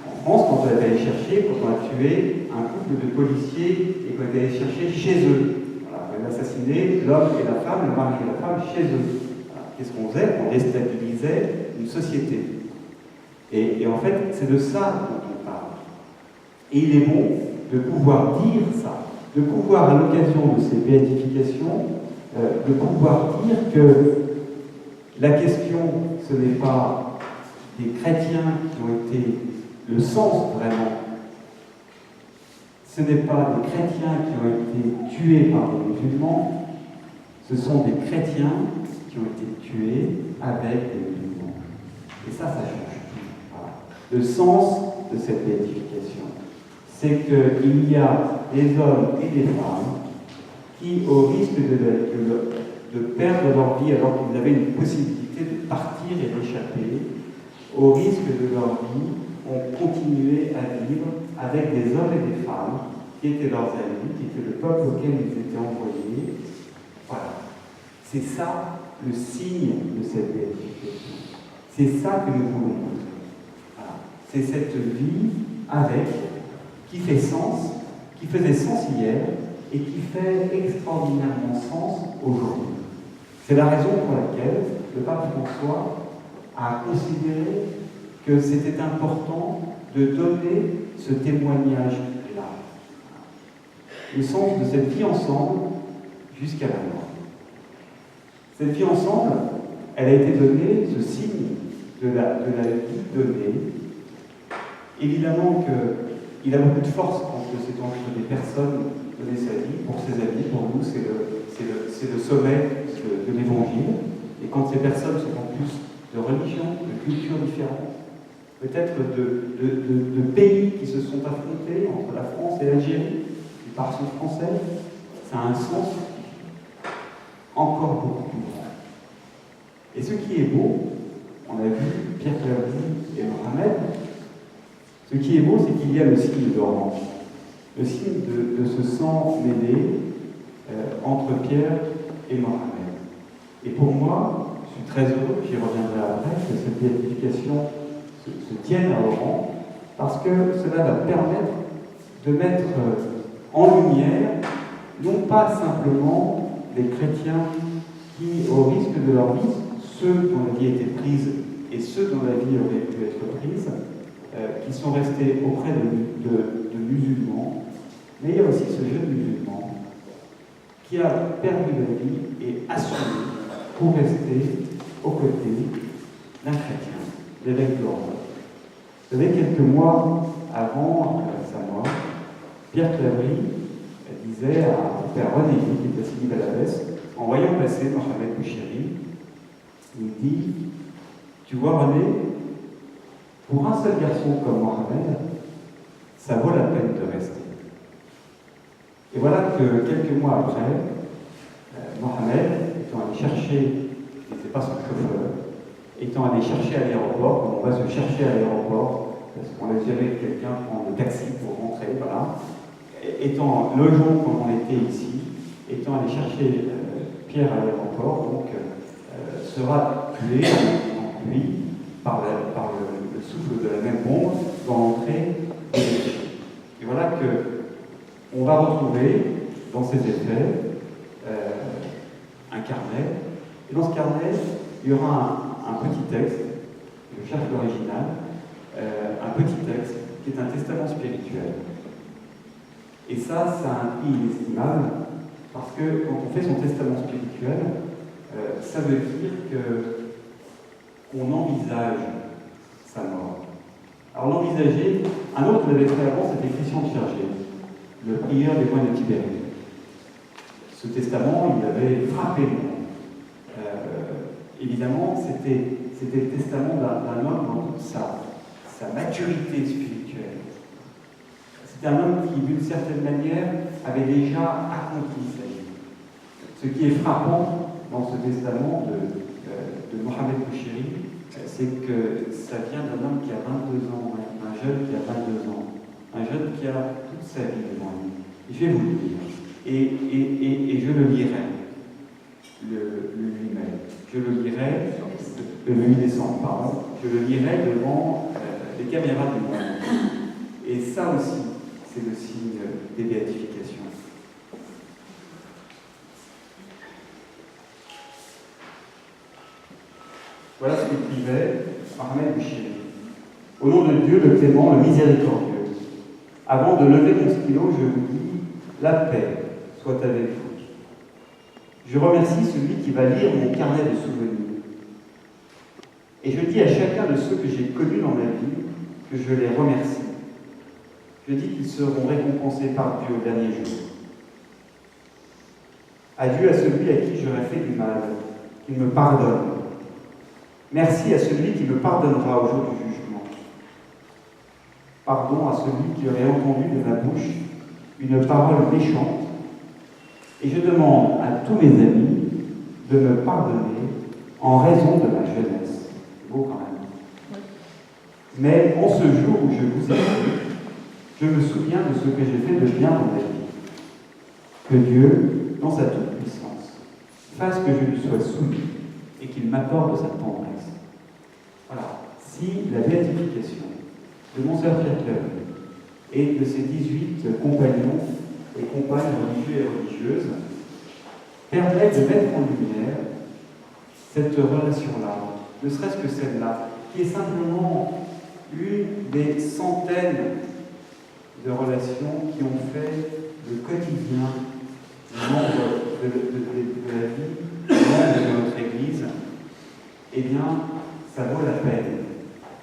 En France, quand on est allé chercher, quand on a tué un couple de policiers et qu'on est allé chercher chez eux. Voilà, on a assassiné l'homme et la femme, le mari et la femme chez eux. Voilà. Qu'est-ce qu'on faisait? On déstabilisait une société. Et en fait, c'est de ça dont on parle. Et il est bon de pouvoir dire ça, de pouvoir, à l'occasion de ces béatifications, de pouvoir dire que la question, ce n'est pas des chrétiens qui ont été le sens vraiment. Ce n'est pas des chrétiens qui ont été tués par les musulmans, ce sont des chrétiens qui ont été tués avec les musulmans. Et ça change tout. Voilà. Le sens de cette béatification, c'est qu'il y a des hommes et des femmes qui, au risque de perdre leur vie alors qu'ils avaient une possibilité de partir et d'échapper, au risque de leur vie, ont continué à vivre avec des hommes et des femmes qui étaient leurs amis, qui étaient le peuple auquel ils étaient envoyés. Voilà. C'est ça le signe de cette béatification. C'est ça que nous voulons montrer. Voilà. C'est cette vie avec, qui fait sens, qui faisait sens hier et qui fait extraordinairement sens aujourd'hui. C'est la raison pour laquelle le pape François a considéré que c'était important de donner ce témoignage-là. Le sens de cette vie ensemble jusqu'à la mort. Cette vie ensemble, elle a été donnée, ce signe de la vie donnée. Évidemment qu'il a beaucoup de force quand c'est entre des personnes donner sa vie. Pour ses amis, pour nous, c'est le sommet de l'évangile. Et quand ces personnes sont en plus de religions, de cultures différentes, peut-être de pays qui se sont affrontés entre la France et l'Algérie, qui parlent français, ça a un sens encore beaucoup plus grand. Et ce qui est beau, on a vu Pierre Claver et Mohamed, Ce qui est beau, c'est qu'il y a le signe d'Orange, le signe de ce sang mêlé entre Pierre et Mohamed. Et pour moi, je suis très heureux, j'y reviendrai après, que cette béatification se tienne à Oran, parce que cela va permettre de mettre en lumière, non pas simplement les chrétiens qui, au risque de leur vie, ceux dont la vie a été prise et ceux dont la vie aurait pu être prise, qui sont restés auprès de musulmans, mais il y a aussi ce jeune musulman qui a perdu la vie et assumé pour rester aux côtés d'un chrétien, l'évêque d'Oran. Vous savez, quelques mois avant sa mort, Pierre Claverie disait à Père René, qui était assis à la messe, en voyant passer Mohamed Bouchiri, il dit « Tu vois René, pour un seul garçon comme Mohamed, ça vaut la peine de rester. » Et voilà que quelques mois après, Mohamed, étant allé chercher, il n'était pas son chauffeur, étant allé chercher à l'aéroport, comme on va se chercher à l'aéroport, parce qu'on laisse jamais quelqu'un prendre le taxi pour rentrer, voilà, étant logeant comme on était ici, étant allé chercher Pierre à l'aéroport, donc sera tué en pluie par le souffle de la même bombe dans l'entrée de l'église. Et voilà que on va retrouver dans ces effets un carnet. Et dans ce carnet, il y aura un petit texte, je cherche l'original, un petit texte qui est un testament spirituel. Et ça a un prix inestimable, parce que quand on fait son testament spirituel, ça veut dire qu'on envisage sa mort. Alors l'envisager, un autre l'avait fait avant, c'était Christian de Chergé, le prieur des moines de Tibérie. Ce testament, il avait frappé le monde. Évidemment, c'était le testament d'un homme dans toute sa maturité spirituelle. C'était un homme qui, d'une certaine manière, avait déjà accompli sa vie. Ce qui est frappant dans ce testament de Mohamed Bouchiri, c'est que ça vient d'un homme qui a 22 ans, un jeune qui a 22 ans, un jeune qui a toute sa vie devant lui. Je vais vous le lire, et je le lirai, le 8 mai. Je le lirai, le 8 décembre, pardon, je le lirai devant les caméras du monde. Et ça aussi, c'est le signe des béatifications. Voilà ce qu'écrivait Mohamed Bouchiri. Au nom de Dieu, le clément, le miséricordieux, avant de lever mon stylo, je vous dis, la paix soit avec vous. Je remercie celui qui va lire mon carnet de souvenirs. Et je dis à chacun de ceux que j'ai connus dans ma vie que je les remercie. Je dis qu'ils seront récompensés par Dieu au dernier jour. Adieu à celui à qui j'aurais fait du mal, qu'il me pardonne. Merci à celui qui me pardonnera au jour du jugement. Pardon à celui qui aurait entendu de ma bouche une parole méchante. Et je demande à tous mes amis de me pardonner en raison de ma jeunesse. C'est beau quand même. Mais en ce jour où je vous écris, je me souviens de ce que j'ai fait de bien dans ma vie. Que Dieu, dans sa toute-puissance, fasse que je lui sois soumis et qu'il m'accorde sa tendresse. Voilà. Si la béatification de Monseigneur Pierre Claverie et de ses 18 compagnons et compagnes religieux et religieuses permet de mettre en lumière cette relation-là, ne serait-ce que celle-là, qui est simplement une des centaines de relations qui ont fait le quotidien du membre de la vie, du membre de notre Église. Eh bien, ça vaut la peine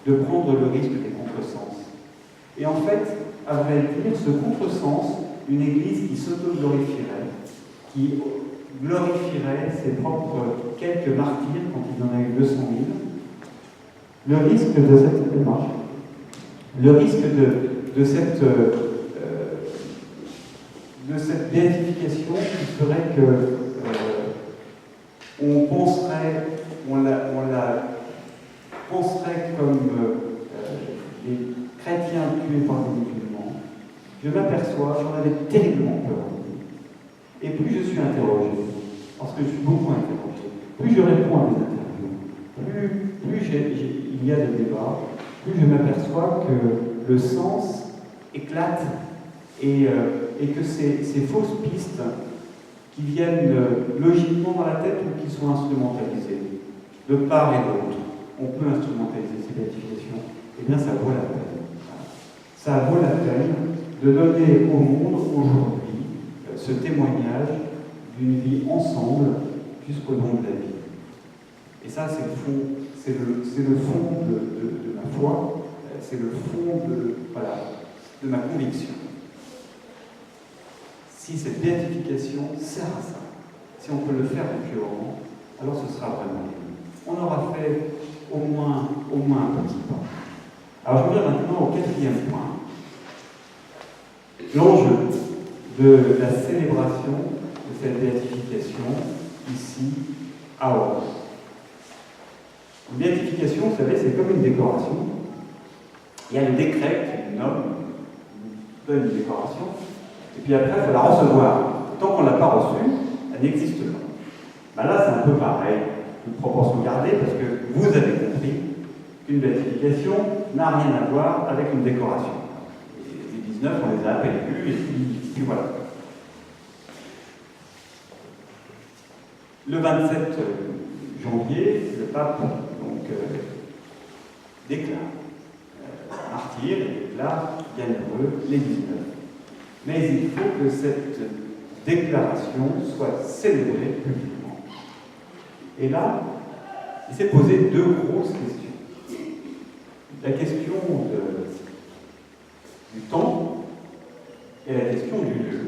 de prendre le risque des contresens. Et en fait, à vrai dire, ce contresens, une Église qui s'auto-glorifierait, qui glorifierait ses propres quelques martyrs quand il en a eu 200 000, le risque de cette démarche, le risque de cette béatification qui ferait que on la penserait comme des chrétiens tués par des musulmans, je m'aperçois, j'en avais terriblement peur. Et plus je suis interrogé, parce que je suis beaucoup interrogé, plus je réponds à mes interviews, plus il y a de débats, plus je m'aperçois que le sens éclate et que ces fausses pistes qui viennent logiquement dans la tête ou qui sont instrumentalisées, de part et d'autre, on peut instrumentaliser ces béatifications, eh bien ça vaut la peine. Ça vaut la peine de donner au monde aujourd'hui ce témoignage d'une vie ensemble jusqu'au don de la vie. Et ça, c'est le fond, c'est le fond de ma foi, c'est le fond de ma conviction. Si cette béatification sert à ça, si on peut le faire depuis Orient, alors ce sera vraiment mieux. On aura fait au moins un petit pas. Alors je reviens maintenant au quatrième point. L'enjeu de la célébration de cette béatification ici à Orient. Une béatification, vous savez, c'est comme une décoration. Il y a le décret qui donne une décoration, et puis après, il faut la recevoir. Tant qu'on ne l'a pas reçue, elle n'existe pas. Ben là, c'est un peu pareil, une proportion gardée, parce que vous avez compris qu'une béatification n'a rien à voir avec une décoration. Les 19, on les a à peine vus, et puis voilà. Le 27 janvier, le pape déclare martyr et déclare bienheureux les 19. Mais il faut que cette déclaration soit célébrée publiquement. Et là, il s'est posé deux grosses questions. La question du temps et la question du lieu.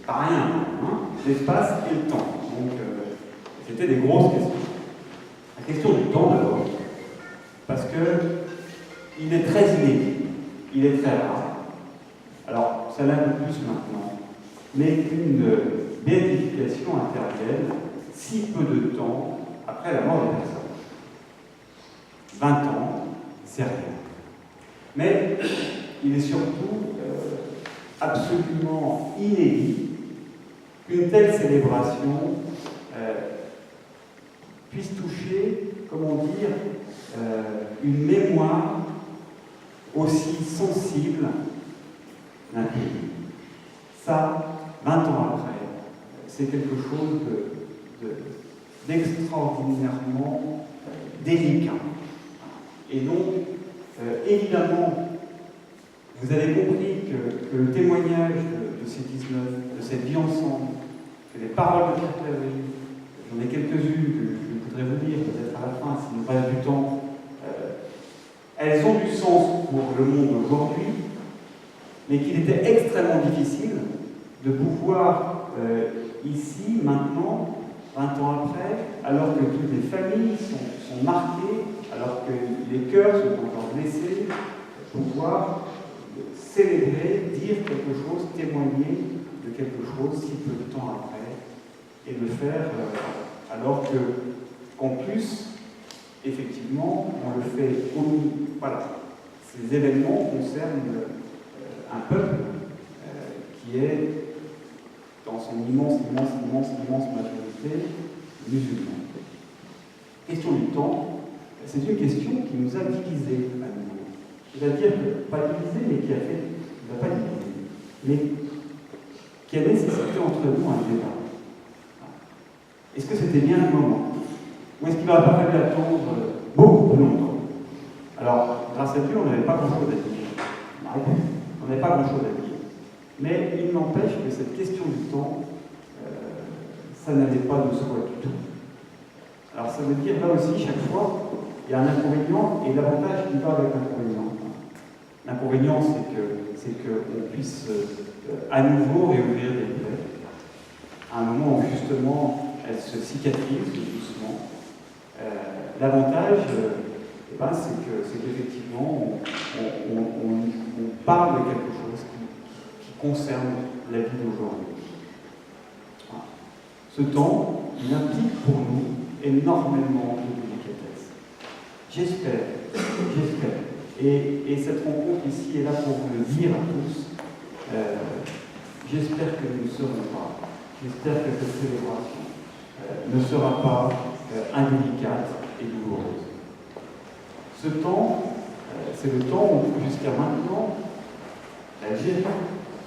Pas rien, hein, l'espace et le temps. Donc, c'était des grosses questions. La question du temps d'abord, parce qu'il est très inédit, il est très rare. Alors, ça l'est un peu plus maintenant, mais qu'une béatification intervienne si peu de temps après la mort des personnes. 20 ans, c'est rien. Mais il est surtout absolument inédit qu'une telle célébration puisse toucher, comment dire, une mémoire aussi sensible d'un pays. Ça, 20 ans après, c'est quelque chose d'extraordinairement délicat. Et donc, évidemment, vous avez compris que le témoignage de ces 19, de cette vie ensemble, que les paroles de Pierre Claverie, j'en ai quelques-unes que je voudrais vous lire, peut-être à la fin, s'il nous reste du temps, elles ont du sens pour le monde aujourd'hui, mais qu'il était extrêmement difficile de pouvoir, ici, maintenant, 20 ans après, alors que toutes les familles sont marquées, alors que les cœurs sont encore blessés, pouvoir célébrer, dire quelque chose, témoigner de quelque chose si peu de temps après, et le faire alors qu'en plus, effectivement, on le fait voilà. Ces événements concernent un peuple qui est, dans son immense majorité, musulman. Question du temps, c'est une question qui nous a divisés à nouveau. C'est-à-dire que, pas divisés, mais qui a fait, pas divisé, mais qui a nécessité entre nous un débat. Est-ce que c'était bien le moment? Ou est-ce qu'il n'aurait pas fallu attendre beaucoup plus longtemps? Alors, grâce à Dieu, on n'avait pas grand-chose à dire. On n'avait pas grand-chose à dire. Mais il n'empêche que cette question du temps, ça n'allait pas de soi du tout. Alors, ça veut dire, là aussi, chaque fois, il y a un inconvénient et l'avantage qui va avec l'inconvénient. L'inconvénient, c'est qu'on puisse à nouveau réouvrir des plaies. À un moment où, justement, elles se cicatrisent doucement. L'avantage, c'est qu'effectivement, on parle de quelque chose qui concerne la vie d'aujourd'hui. Voilà. Ce temps, il implique pour nous énormément de délicatesse. J'espère Et cette rencontre ici est là pour vous le dire à tous. J'espère que nous ne serons pas. J'espère que cette célébration ne sera pas indélicate et douloureuse. Ce temps, c'est le temps où, jusqu'à maintenant, l'Algérie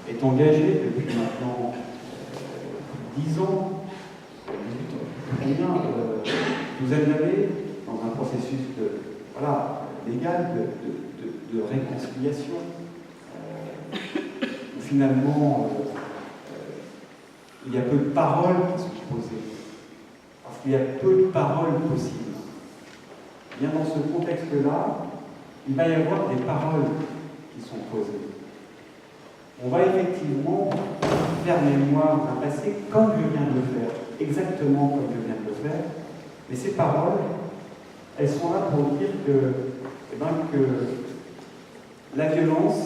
est engagée depuis maintenant 10 ans, 18 ans, une douzaine d'années, dans un processus légal de réconciliation. Où finalement, il y a peu de paroles qui sont posées, parce qu'il y a peu de paroles possibles. Bien dans ce contexte-là, il va y avoir des paroles qui sont posées. On va effectivement faire mémoire d'un passé comme je viens de le faire, exactement comme je viens de le faire, mais ces paroles, elles sont là pour dire que la violence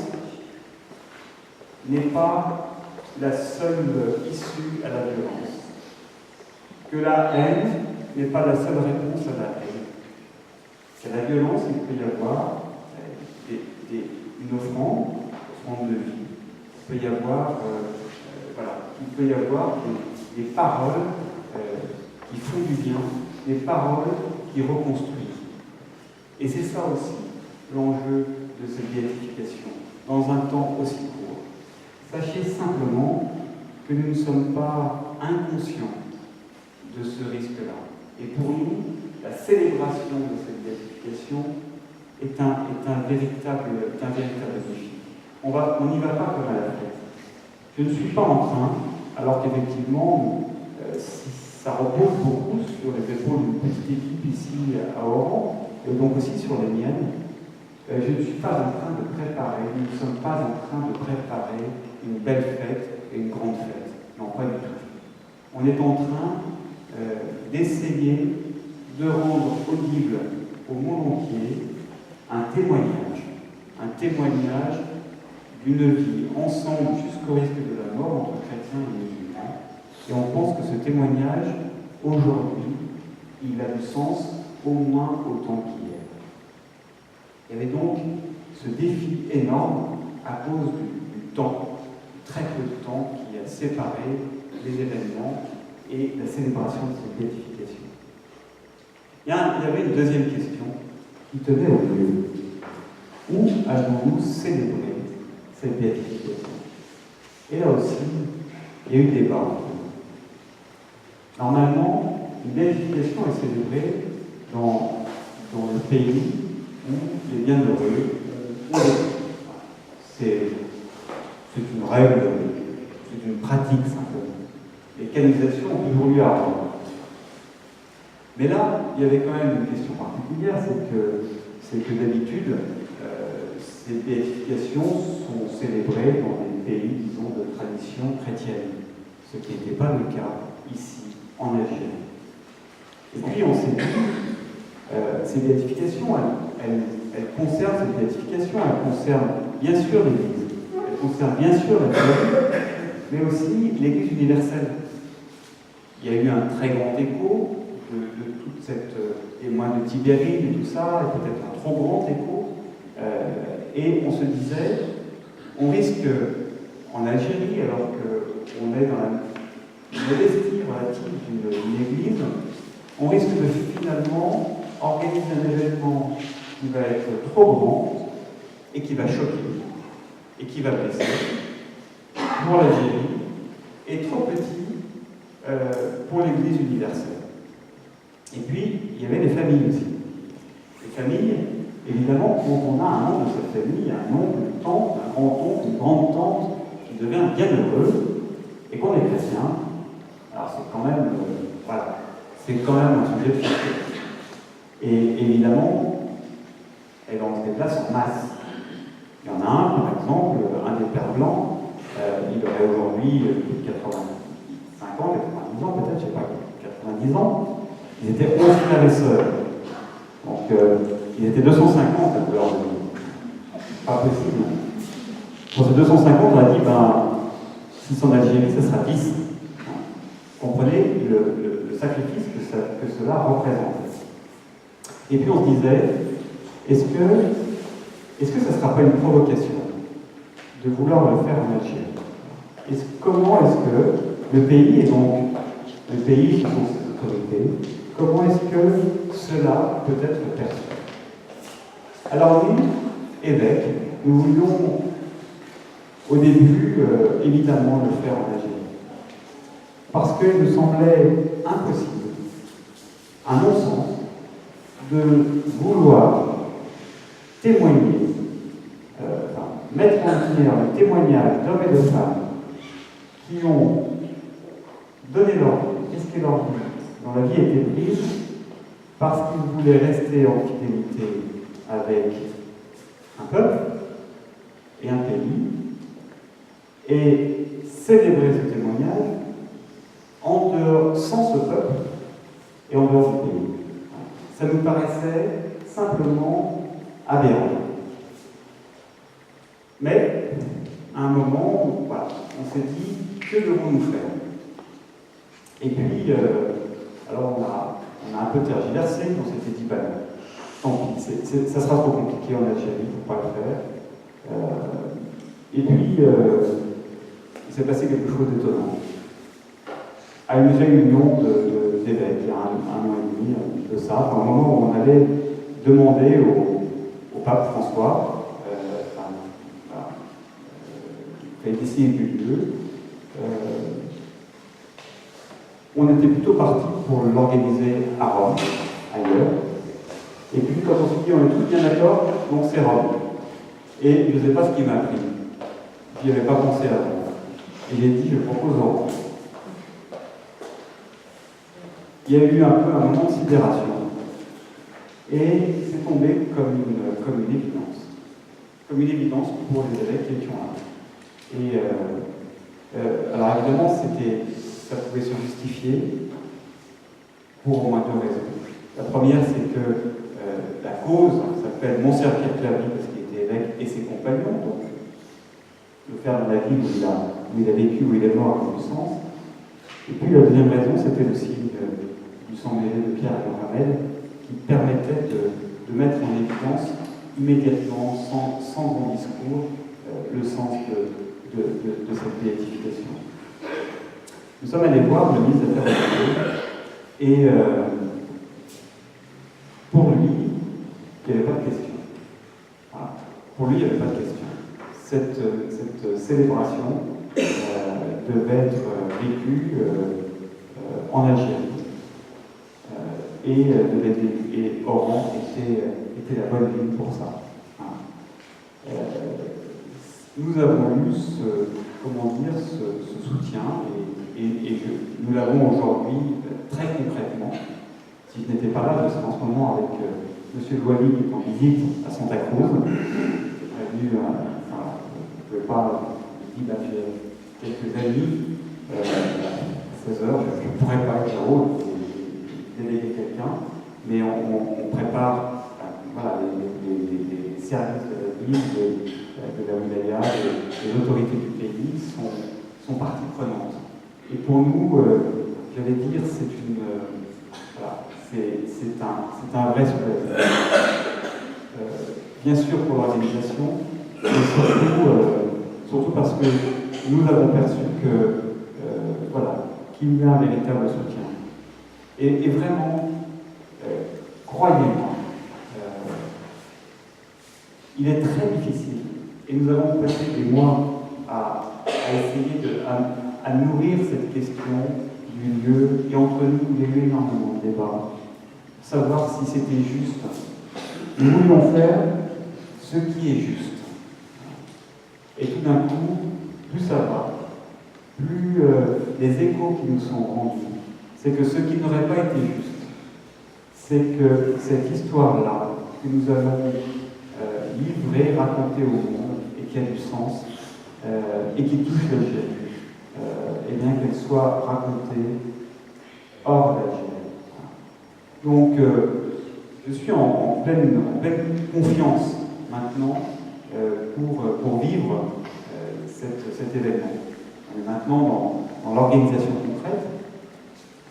n'est pas la seule issue à la violence, que la haine n'est pas la seule réponse à la haine. Qu'à la violence, il peut y avoir une offrande de vie. Il peut y avoir, des paroles qui font du bien, des paroles qui reconstruisent. Et c'est ça aussi l'enjeu de cette béatification, dans un temps aussi court. Sachez simplement que nous ne sommes pas inconscients de ce risque-là. Et pour nous, la célébration de cette béatification est un véritable défi. On n'y va pas comme à la fête. Je ne suis pas en train, alors qu'effectivement, ça repose beaucoup sur les épaules d'une petite équipe ici à Oran, et donc aussi sur les miennes, je ne suis pas en train de préparer, nous ne sommes pas en train de préparer une belle fête et une grande fête. Non, pas du tout. On est en train d'essayer de rendre audible au monde entier un témoignage d'une vie ensemble jusqu'au risque de la mort entre chrétiens et musulmans. Et on pense que ce témoignage, aujourd'hui, il a du sens au moins autant qu'hier. Il y avait donc ce défi énorme à cause du temps, très peu de temps qui a séparé les événements et la célébration de cette béatification. Il y avait une deuxième question qui tenait au lieu. Où allons-nous célébrer cette béatification? Et là aussi, il y a eu débat. Normalement, une béatification est célébrée dans le pays où les bienheureux ont vécu. C'est une règle, c'est une pratique simplement. Les canonisations ont toujours lieu à Rome. Mais là, il y avait quand même une question particulière, c'est que d'habitude, ces béatifications sont célébrées dans des pays, disons, de tradition chrétienne, ce qui n'était pas le cas ici, en Algérie. Et puis on s'est dit, ces béatifications, elles concernent cette béatification, elles concernent bien sûr l'Église, elles concernent bien sûr la Trinité, mais aussi l'Église universelle. Il y a eu un très grand écho de toute cette témoin de Tibéride et tout ça, et peut-être un trop grand écho. Et on se disait, on risque, en Algérie, alors qu'on est dans la modestie relative d'une église, on risque de finalement organiser un événement qui va être trop grand et qui va choquer et qui va blesser pour l'Algérie et trop petit pour l'Église universelle. Et puis, il y avait les familles aussi. Les familles, évidemment, quand on a un membre de cette famille, un oncle, une tante, un grand-oncle, une grande-tante, qui devient bien heureux, et qu'on est chrétien, alors c'est quand même, c'est quand même un sujet de fierté. Et évidemment, elle en se déplace en masse. Il y en a un, par exemple, un des pères blancs, il aurait aujourd'hui plus de 85 ans, 90 ans peut-être, je ne sais pas, 90 ans. Ils étaient 11 frères et sœurs. Donc, ils étaient 250 à leur vie. Pas possible. Pour ces 250, on a dit, si c'est en Algérie, ça sera 10. Comprenez le sacrifice que cela représente. Et puis on se disait, est-ce que Est-ce que ça ne sera pas une provocation de vouloir le faire en Algérie? Comment est-ce que le pays, et donc le pays qui sont ses autorités, comment est-ce que cela peut être perçu? Alors nous, évêques, nous voulions au début évidemment le faire en Algérie. Parce qu'il nous semblait impossible, à mon sens, de vouloir témoigner, mettre en lumière le témoignage d'hommes et de femmes qui ont donné leur vie, risqué leur vie, dont la vie a été prise, parce qu'ils voulaient rester en fidélité avec un peuple et un pays, et célébrer ce témoignage en dehors, sans ce peuple et en dehors du pays. Ça nous paraissait simplement aberrant. Mais, à un moment, voilà, on s'est dit, que devons-nous faire? Et puis, alors on a un peu tergiversé, on s'était dit, ben non, tant pis, ça sera trop compliqué en Algérie, il ne faut pas le faire. Et puis, il s'est passé quelque chose d'étonnant. À une réunion d'évêques, il y a un an et demi de ça, à un moment où on allait demander au pape François, qui a décidé du lieu, on était plutôt parti pour l'organiser à Rome, ailleurs. Et puis quand on s'est dit, on est tous bien d'accord, donc c'est Rome. Et je ne sais pas ce qui m'a pris. J'y avais pas pensé avant. Et j'ai dit, je propose Rome. Il y a eu un peu un moment de sidération. Et c'est tombé comme une évidence. Comme une évidence pour les évêques qui étaient là. Et alors évidemment, ça pouvait se justifier pour au moins deux raisons. La première, c'est que la cause s'appelle Montserrat Clavi, parce qu'il était évêque, et ses compagnons, donc le faire dans la vie où il a vécu, où il est mort, a du sens. Et puis la deuxième raison, c'était le signe du sang mêlé de Pierre et Mohamed, qui permettait de mettre en évidence immédiatement, sans grand discours, le sens de cette béatification. Nous sommes allés voir le ministre des Affaires étrangères et pour lui, il n'y avait pas de question. Voilà. Pour lui, il n'y avait pas de question. Cette célébration devait être vécue en Algérie et Oran était la bonne ville pour ça. Voilà. Nous avons eu ce soutien et nous l'avons aujourd'hui très concrètement. Si je n'étais pas là, je serais en ce moment avec M. Louali qui est en visite à Santa Cruz. Je ne pouvais pas, je dis, j'ai quelques amis, à 16 heures, je ne pourrais pas être là-haut, déléguer quelqu'un, mais on prépare les services de la ville, de la wilaya, les autorités du pays sont partie prenante. Et pour nous, j'allais dire, c'est un vrai soulèvement. Bien sûr pour l'organisation, mais surtout parce que nous avons perçu qu'il y a un véritable soutien. Et vraiment, croyez-moi, il est très difficile, et nous avons passé des mois à essayer à nourrir cette question du lieu, et entre nous, il y a eu énormément de débats, savoir si c'était juste. Nous voulions faire ce qui est juste. Et tout d'un coup, plus ça va, plus les échos qui nous sont rendus, c'est que ce qui n'aurait pas été juste, c'est que cette histoire-là, que nous allons livrer, raconter au monde, et qui a du sens, et qui touche l'Algérie, et bien qu'elle soit racontée hors d'Algérie. Donc, je suis en pleine confiance maintenant pour vivre cet événement. On est maintenant dans l'organisation concrète.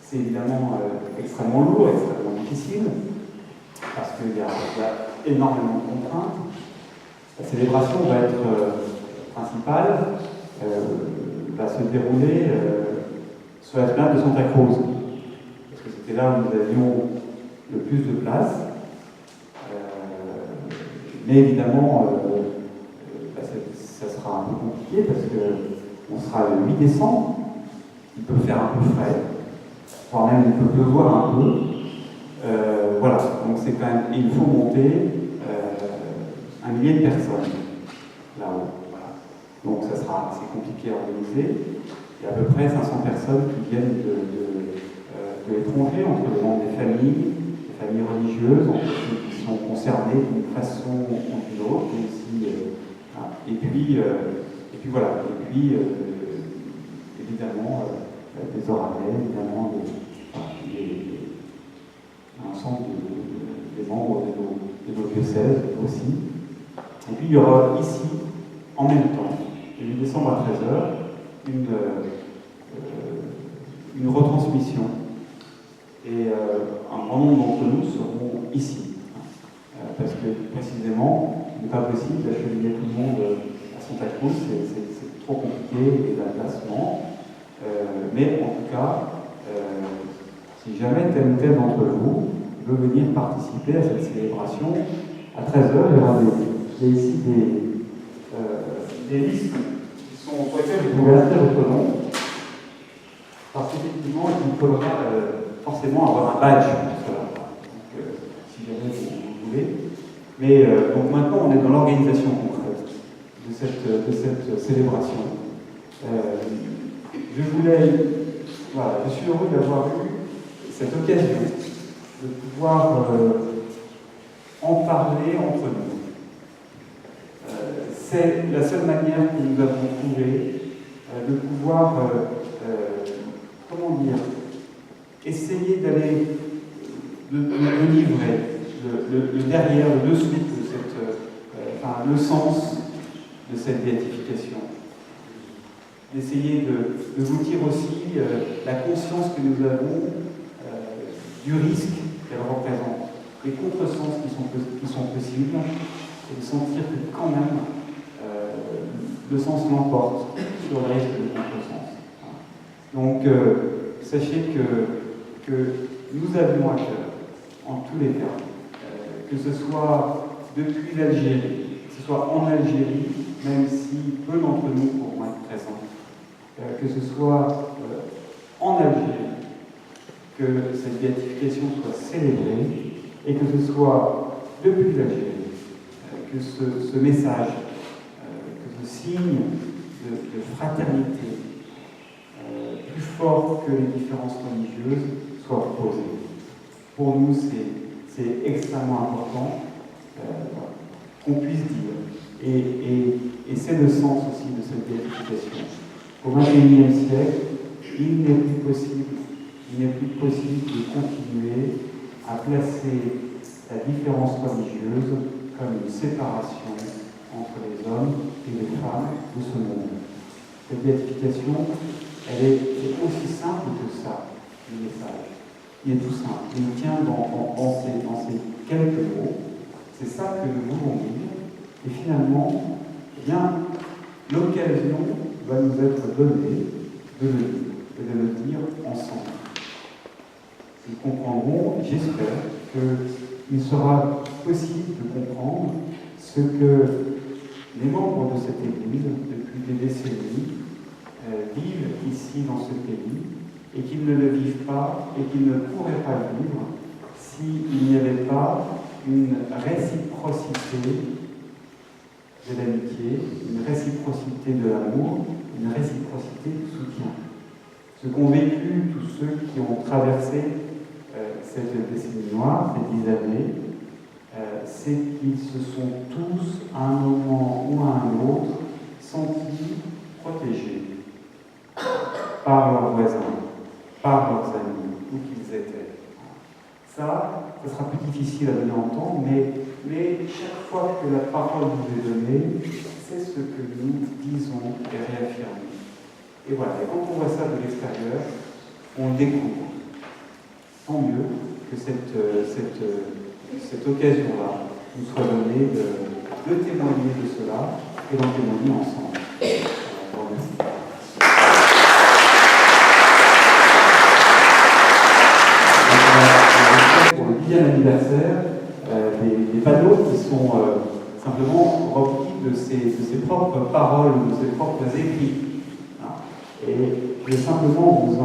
C'est évidemment extrêmement lourd, extrêmement difficile, parce qu'il y a énormément de contraintes. La célébration va être principale, va se dérouler sur la place de Santa Cruz, parce que c'était là où nous avions le plus de place. Mais évidemment, ça sera un peu compliqué parce qu'on sera le 8 décembre, il peut faire un peu frais, voire même il peut pleuvoir un peu. Voilà, donc c'est quand même, il faut monter 1 millier de personnes là-haut. Voilà. Donc ça sera assez compliqué à organiser. Il y a à peu près 500 personnes qui viennent de l'étranger, entre les membres des familles religieuses, entre ceux qui sont concernés d'une façon ou d'une autre, et puis voilà, et puis évidemment des Oranais, évidemment l'ensemble des membres de nos diocèses aussi. Et puis il y aura ici, en même temps, le 8 décembre à 13h, une retransmission. Et un grand nombre d'entre nous seront ici. Parce que précisément, il n'est pas possible d'acheminer tout le monde à Santa Cruz, c'est trop compliqué, les déplacements. Mais en tout cas, si jamais tel ou tel d'entre vous veut venir participer à cette célébration, à 13h, il y aura ici des listes sur lesquelles vous pouvez inscrire votre nom. Parce qu'effectivement, il faudra forcément avoir un badge pour cela. Donc, si jamais vous voulez. Mais donc maintenant, on est dans l'organisation concrète de cette célébration. Je suis heureux d'avoir eu cette occasion de pouvoir en parler entre nous. C'est la seule manière que nous avons trouvé de pouvoir, essayer d'aller, de livrer le derrière, le dessous de le sens de cette béatification. D'essayer de vous dire aussi la conscience que nous avons du risque qu'elle représente, les contresens qui sont possibles, et de sentir que quand même le sens l'emporte sur le risque de contresens. Donc sachez que nous avions à cœur, en tous les cas, que ce soit depuis l'Algérie, que ce soit en Algérie, même si peu d'entre nous pourront être présents, que ce soit en Algérie, que cette béatification soit célébrée, et que ce soit depuis l'Algérie, que ce message, que ce signe de fraternité, plus fort que les différences religieuses, soit posé. Pour nous, c'est extrêmement important qu'on puisse dire. Et c'est le sens aussi de cette béatification. Au XXIe siècle, il n'est plus possible de continuer à placer la différence religieuse comme une séparation entre les hommes et les femmes de ce monde. Cette béatification, elle est aussi simple que ça, le message. Il est tout simple. Il tient dans ces quelques mots. C'est ça que nous voulons dire. Et finalement, eh bien, l'occasion va nous être donnée de le dire, et de le dire ensemble. Nous comprendrons, j'espère, qu'il sera possible de comprendre ce que les membres de cette Église, depuis des décennies, vivent ici dans ce pays, et qu'ils ne le vivent pas, et qu'ils ne pourraient pas vivre s'il n'y avait pas une réciprocité de l'amitié, une réciprocité de l'amour, une réciprocité du soutien. Ce qu'ont vécu tous ceux qui ont traversé cette décennie noire, ces 10 années, c'est qu'ils se sont tous, à un moment ou à un autre, sentis protégés par leurs voisins, par leurs amis, où qu'ils étaient. Ça sera plus difficile à donner en temps, mais chaque fois que la parole nous est donnée, c'est ce que nous disons et réaffirmons. Et voilà, et quand on voit ça de l'extérieur, on découvre. Tant mieux que cette occasion-là nous soit donnée de témoigner de cela et d'en témoigner ensemble. Je vous remercie. Pour le 10e anniversaire, des panneaux qui sont simplement repris de ses propres paroles, de ses propres écrits. Et je vais simplement vous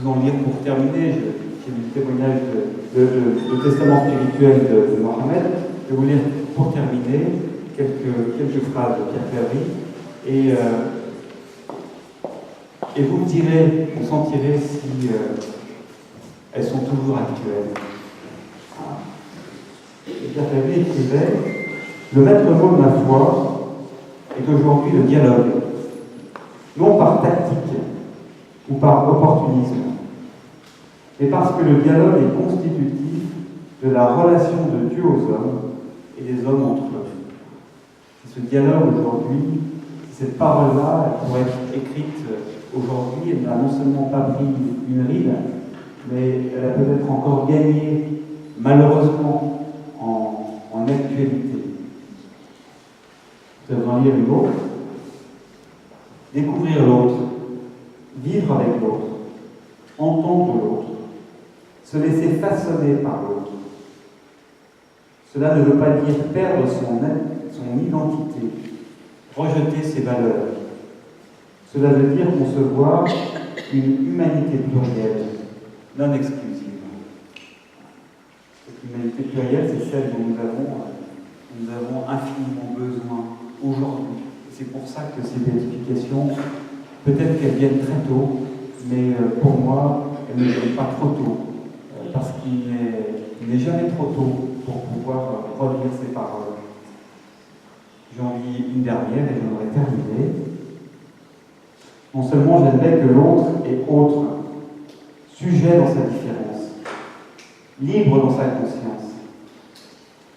en lire pour terminer. J'ai eu le témoignage de testament spirituel de Mohamed. Je vais vous lire pour terminer quelques phrases de Pierre Ferry. Et vous me direz, vous sentirez si elles sont toujours actuelles. Et Pierre Ferry écrivait: le maître mot de ma foi est aujourd'hui le dialogue, non par tactique ou par opportunisme, mais parce que le dialogue est constitutif de la relation de Dieu aux hommes et des hommes entre eux. Si ce dialogue aujourd'hui, si cette parole-là, elle pourrait être écrite aujourd'hui, elle n'a non seulement pas pris une ride, mais elle a peut-être encore gagné, malheureusement, en actualité. Vous allez en lire une autre. Découvrir l'autre, vivre avec l'autre, entendre l'autre, se laisser façonner par l'autre. Cela ne veut pas dire perdre son identité, rejeter ses valeurs. Cela veut dire concevoir une humanité plurielle, non exclusive. Cette humanité plurielle, c'est celle dont nous avons infiniment besoin aujourd'hui. C'est pour ça que ces béatifications, peut-être qu'elles viennent très tôt, mais pour moi, elles ne viennent pas trop tôt, parce qu'il n'est jamais trop tôt pour pouvoir relire ces paroles. J'en lis une dernière et j'en aurai terminé. Non seulement j'admets que l'autre est autre, sujet dans sa différence, libre dans sa conscience,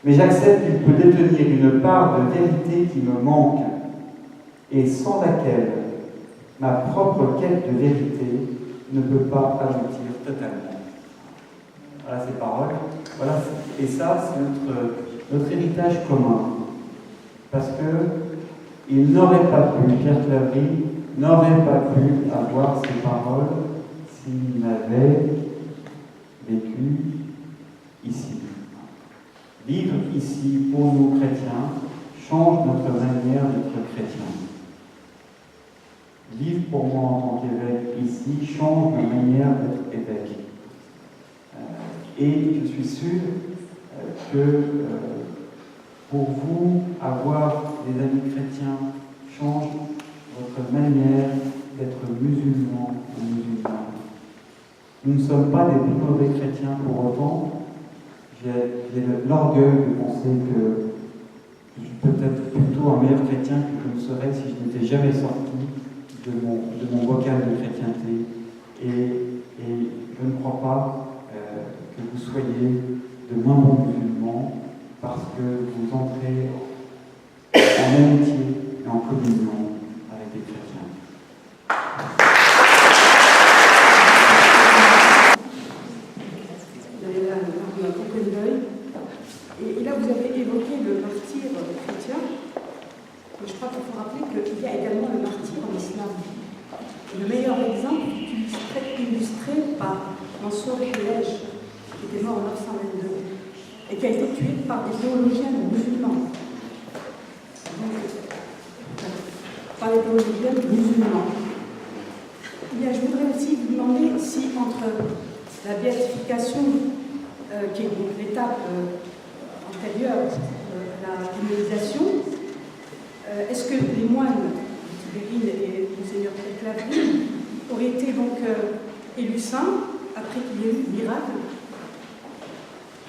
mais j'accepte qu'il peut détenir une part de vérité qui me manque et sans laquelle ma propre quête de vérité ne peut pas aboutir totalement. Voilà ces paroles. Voilà. Et ça, c'est notre héritage commun. Parce que il n'aurait pas pu, Pierre Claverie n'aurait pas pu avoir ces paroles s'il n'avait vécu ici. Vivre ici pour nous chrétiens change notre manière d'être chrétiens. Vivre pour moi en tant qu'évêque ici change ma manière d'être évêque. Et je suis sûr que pour vous, avoir des amis chrétiens change votre manière d'être musulman ou musulman. Nous ne sommes pas des plus mauvais chrétiens pour autant. J'ai l'orgueil de penser que je suis peut-être plutôt un meilleur chrétien que je ne serais si je n'étais jamais sorti de mon bocal de chrétienté. Et je ne crois pas que vous soyez de moins bons musulmans parce que vous entrez en amitié et en communion avec les chrétiens. Et là, vous avez évoqué le martyr chrétien. Mais je crois qu'il faut rappeler qu'il y a également le martyr en islam. Le meilleur exemple illustré par Mansour Hillaj, qui était mort en 922 et qui a été tué par des théologiens musulmans. Par les théologiens musulmans. Bien, je voudrais aussi vous demander si entre la béatification, qui est donc l'étape antérieure à la canonisation, est-ce que les moines Tibérine et Monseigneur Claverie auraient été donc élus saints après qu'il y ait eu le miracle?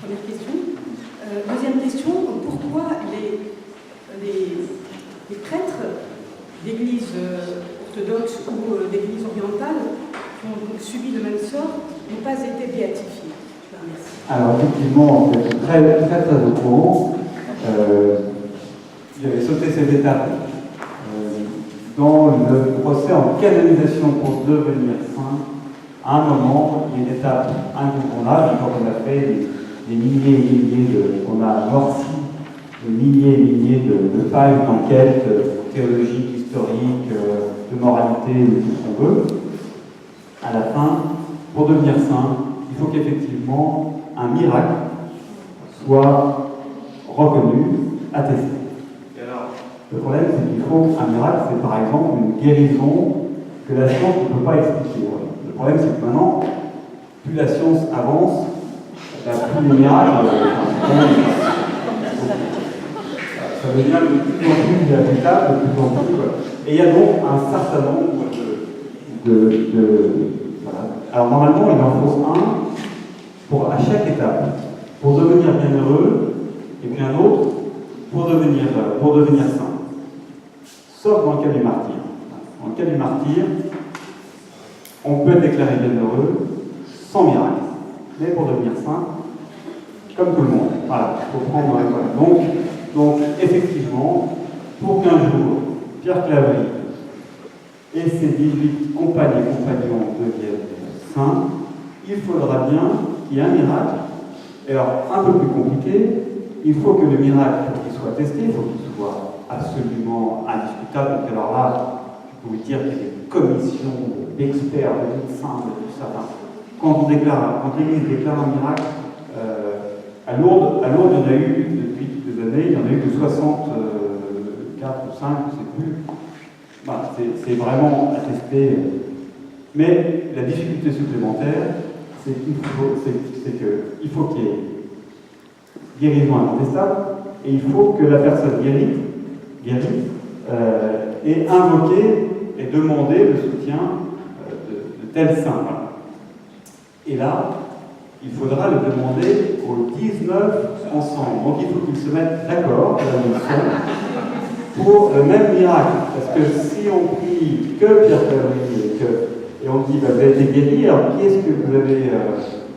Première question. Deuxième question, pourquoi les prêtres d'églises orthodoxes ou d'églises orientales qui ont subi le même sort n'ont pas été béatifiés? Je vous remercie. Alors effectivement, vous êtes très, très, très au courant. J'avais sauté cette étape dans le procès en canonisation pour devenir saint. À un moment, il y a une étape incontournable, quand on a fait des milliers et des milliers on a amorci milliers et milliers de pages d'enquêtes théologiques, historiques, de moralité, de tout ce qu'on veut. À la fin, pour devenir saint, il faut qu'effectivement un miracle soit reconnu, attesté. Et alors, le problème, c'est qu'il faut un miracle, c'est par exemple une guérison que la science ne peut pas expliquer. Le problème, c'est que maintenant, plus la science avance, plus les miracles, ça devient de plus en plus inévitable, de plus en plus. Et il y a donc un certain nombre voilà. Alors normalement, il en faut un à chaque étape, pour devenir bienheureux, et puis un autre pour devenir saint. Sauf dans le cas du martyr. Dans le cas du martyr, on peut être déclaré bienheureux sans miracle, mais pour devenir saint, comme tout le monde. Voilà, il faut prendre donc, effectivement, pour qu'un jour, Pierre Claverie et ses 18 compagnes et compagnons deviennent saints, il faudra bien qu'il y ait un miracle. Et alors, un peu plus compliqué, il faut que le miracle soit testé, il faut qu'il soit absolument indiscutable. Donc alors là, je peux vous dire qu'il y a des commissions d'experts, de médecins, de tout ça. Quand l'Église déclare un miracle, à Lourdes, il y en a eu, depuis quelques années, il y en a eu que 64 ou 5, je ne sais plus. Voilà, c'est vraiment attesté. Mais la difficulté supplémentaire, c'est qu'il faut qu'il y ait guérison incontestable, et il faut que la personne guérie ait invoqué et demandé le soutien de tel saint. Et là, il faudra le demander aux 19 ensemble. Donc il faut qu'ils se mettent d'accord pour le même miracle. Parce que si on prie que Pierre Claverie et on dit vous avez été guéri, alors qui est-ce que vous avez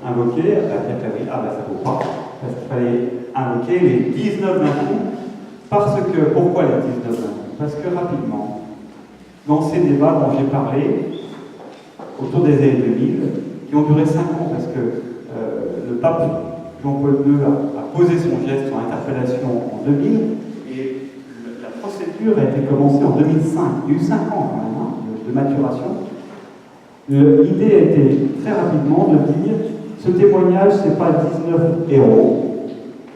invoqué? Pierre Claverie, ça ne vaut pas. Parce qu'il fallait invoquer les 19 d'un coup. Pourquoi les 19 d'un coup? Parce que rapidement, dans ces débats dont j'ai parlé, autour des années 2000, qui ont duré 5 ans, parce que le pape Jean-Paul II a posé son geste, son interpellation en 2000, et la procédure a été commencée en 2005. Il y a eu 5 ans quand même, de maturation. L'idée a été très rapidement de dire ce témoignage, ce n'est pas 19 héros,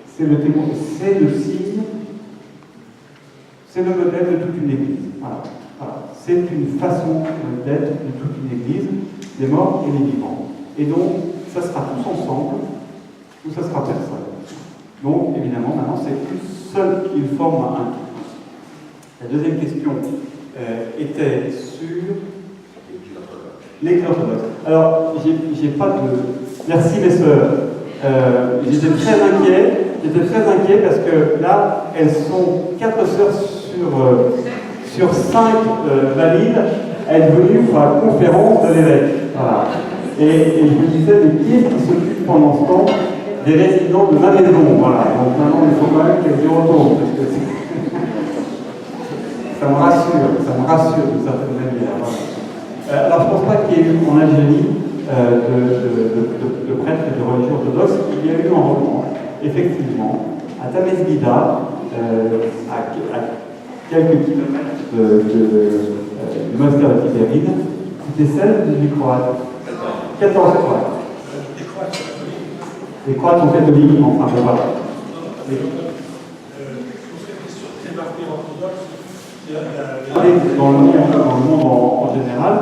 c'est le signe, c'est le modèle de toute une église. Voilà. C'est une façon d'être de toute une église, les morts et les vivants. Et donc, ça sera tous ensemble, ou ça sera personne. Donc, évidemment, maintenant, c'est plus seul qu'ils forment un tout. La deuxième question était sur l'Église orthodoxe. Alors, j'ai pas de... Merci mes sœurs. J'étais très inquiet parce que là, elles sont 4 sœurs sur 5 valides à être venues pour la conférence de l'évêque. Voilà. Et je me disais, mais qui est-ce qui s'occupe pendant ce temps des résidents de ma maison? Voilà. Donc maintenant, il faut quand même qu'elles y retournent. Parce que ça me rassure d'une certaine manière. Voilà. Alors, je ne pense pas qu'il y ait eu en Algérie de prêtres et de religieux orthodoxes. Il y a eu en revanche, effectivement, à Tamesguida, à quelques kilomètres du monastère de Tibéride, c'était celle du Croate. 14 Croates. Les Croates sont catholiques, enfin, bon, voilà. Dans le monde en général,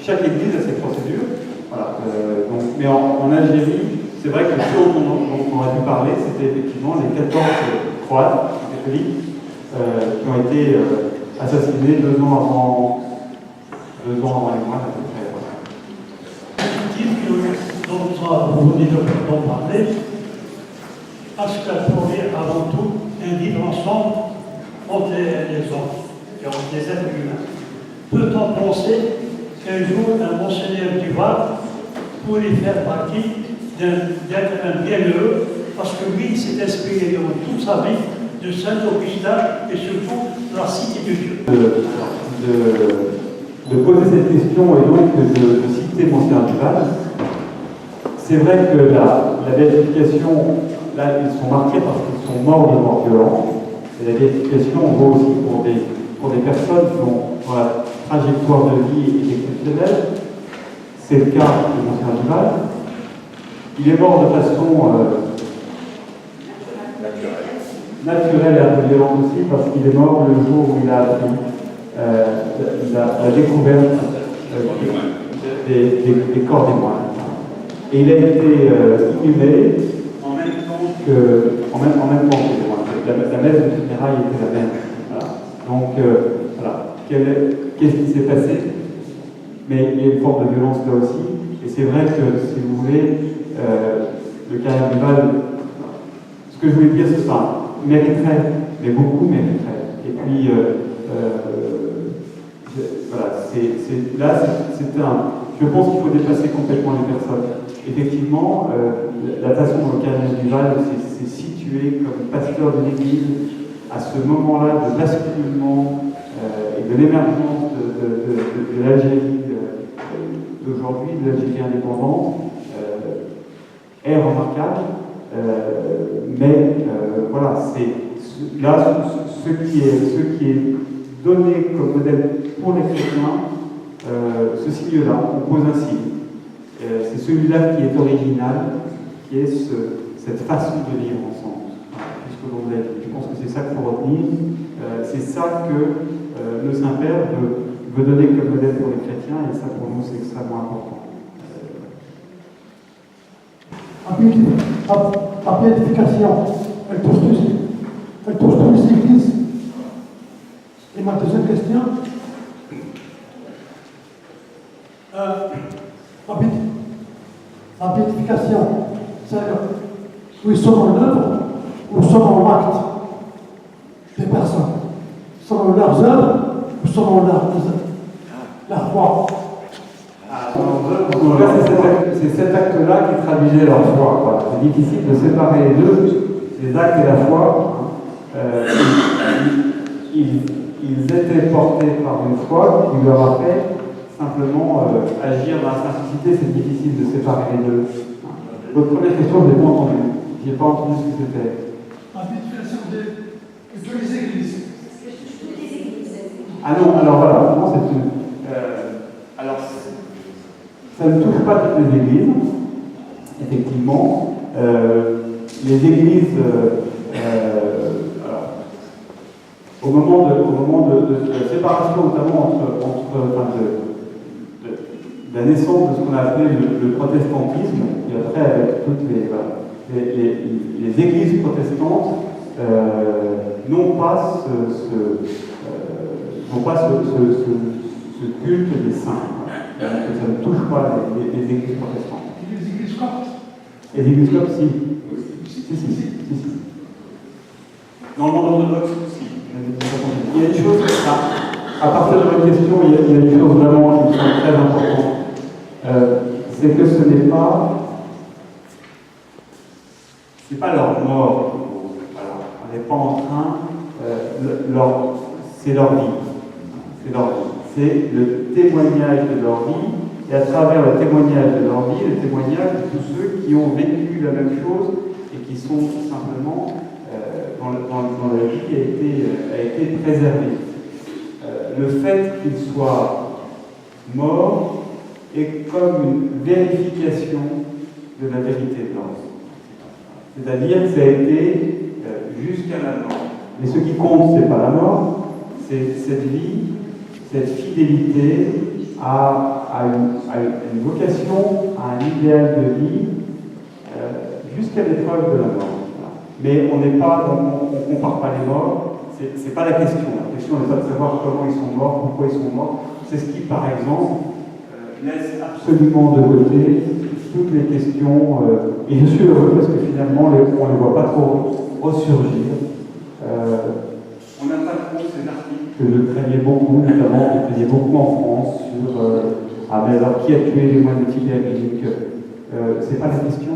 chaque église a ses procédures. Voilà. Mais en Algérie, c'est vrai que ceux dont on aurait pu parler, c'était effectivement les 14 Croates catholiques qui ont été assassinés 2 ans avant les mois à peu près. Dont vous venez d'en parler, parce qu'elle provient avant tout un vivre ensemble entre les hommes et entre les êtres humains. Peut-on penser qu'un jour un monseigneur du Var pourrait faire partie d'être un bienheureux, parce que lui s'est inspiré dans toute sa vie de Saint-Augustin et surtout de la cité de Dieu. De poser cette question et donc de citer Monseigneur Duval. C'est vrai que la béatification, là, ils sont marqués parce qu'ils sont morts de mort violente. Et la béatification, on voit aussi pour des personnes dont la trajectoire de vie est exceptionnelle. C'est le cas de Monseigneur Duval. Il est mort de façon naturelle et un peu violente aussi, parce qu'il est mort le jour où il a appris la découverte des corps des moines. Et il a été inhumé en même temps que les moines. La messe de funérailles était la même. Voilà. Donc, voilà. Qu'est-ce qui s'est passé? Mais il y a une forme de violence là aussi. Et c'est vrai que, si vous voulez, le cardinal Duval, ce que je voulais dire, c'est ça, mériterait, mais beaucoup mériterait. Et puis, voilà, je pense qu'il faut dépasser complètement les personnes. Effectivement, la façon dont le cardinal Duval s'est situé comme pasteur de l'Église à ce moment-là de basculement et de l'émergence de l'Algérie d'aujourd'hui, de l'Algérie indépendante, est remarquable. Mais voilà, c'est là ce qui est donné comme modèle pour les chrétiens, ce signe-là, on pose un signe. C'est celui-là qui est original, qui est cette façon de vivre ensemble, puisque l'on l'a dit. Je pense que c'est ça qu'il faut retenir. C'est ça que le Saint-Père veut donner comme modèle pour les chrétiens, et ça pour nous c'est extrêmement important. La béatification, elle touche tous les églises. Et ma deuxième question, la béatification, c'est oui, selon l'œuvre ou selon l'acte des personnes, selon leurs œuvres ou selon leur foi. C'est cet acte-là qui traduisait leur foi. C'est difficile de séparer les deux, les actes et la foi. Ils étaient portés par une foi qui leur a fait simplement agir dans la simplicité. C'est difficile de séparer les deux. Votre première question, je ne l'ai pas entendue. Je n'ai pas entendu ce que c'était. La béatification de toutes les églises. Ah non, alors voilà, non, c'est une. Alors, ça ne touche pas toutes les églises, effectivement. Les églises, alors, au moment de la séparation, notamment de la naissance de ce qu'on a appelé le protestantisme, et après avec toutes les églises protestantes, n'ont pas ce culte des saints. Donc ça ne touche pas les églises protestantes. Et les églises coptes? Les églises coptes, si. Si. Dans le monde orthodoxe, si. Il y a une chose, à partir de votre question, il y a une chose vraiment qui me semble très importante. C'est que ce n'est pas. C'est pas leur mort. Alors, on n'est pas en train. C'est leur vie. C'est leur vie. C'est le témoignage de leur vie, et à travers le témoignage de leur vie, le témoignage de tous ceux qui ont vécu la même chose et qui sont simplement dans la vie qui a été préservée. Le fait qu'ils soient morts est comme une vérification de la vérité de leur vie. C'est-à-dire que ça a été jusqu'à la mort. Mais ce qui compte, ce n'est pas la mort, c'est cette vie, cette fidélité à une vocation, à un idéal de vie, jusqu'à l'épreuve de la mort. Mais on n'est pas, on compare pas les morts, c'est pas la question. La question n'est pas de savoir comment ils sont morts, pourquoi ils sont morts. C'est ce qui, par exemple, laisse absolument de côté toutes les questions. Et je suis heureux parce que finalement, on ne les voit pas trop ressurgir. On n'a pas trop ces articles que je craignais beaucoup, notamment, je craignais beaucoup en France, sur mais alors qui a tué les moines de Tibère. C'est pas la question.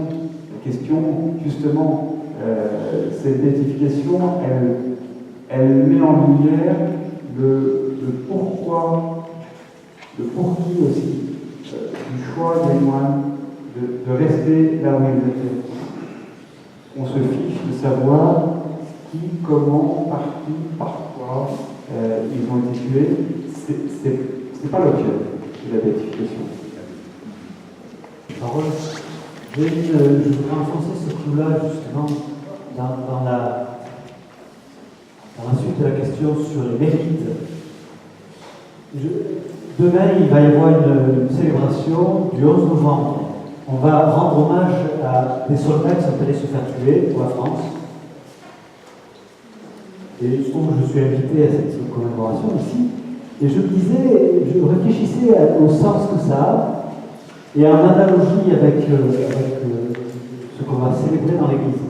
La question, justement, cette béatification, elle met en lumière le pourquoi, le pour qui aussi, du choix des moines de rester là où ils étaient. On se fiche de savoir qui, comment, par qui, pourquoi ils ont été tués, c'est pas l'objet de la béatification. Parole. Je voudrais enfoncer ce clou-là justement dans la suite de la question sur les mérites. Demain, il va y avoir une célébration du 11 novembre. On va rendre hommage à des soldats qui sont allés se faire tuer pour la France. Et il se trouve que je suis invité à cette commémoration ici. Et je réfléchissais au sens que ça a, et en analogie avec ce qu'on va célébrer dans l'Église.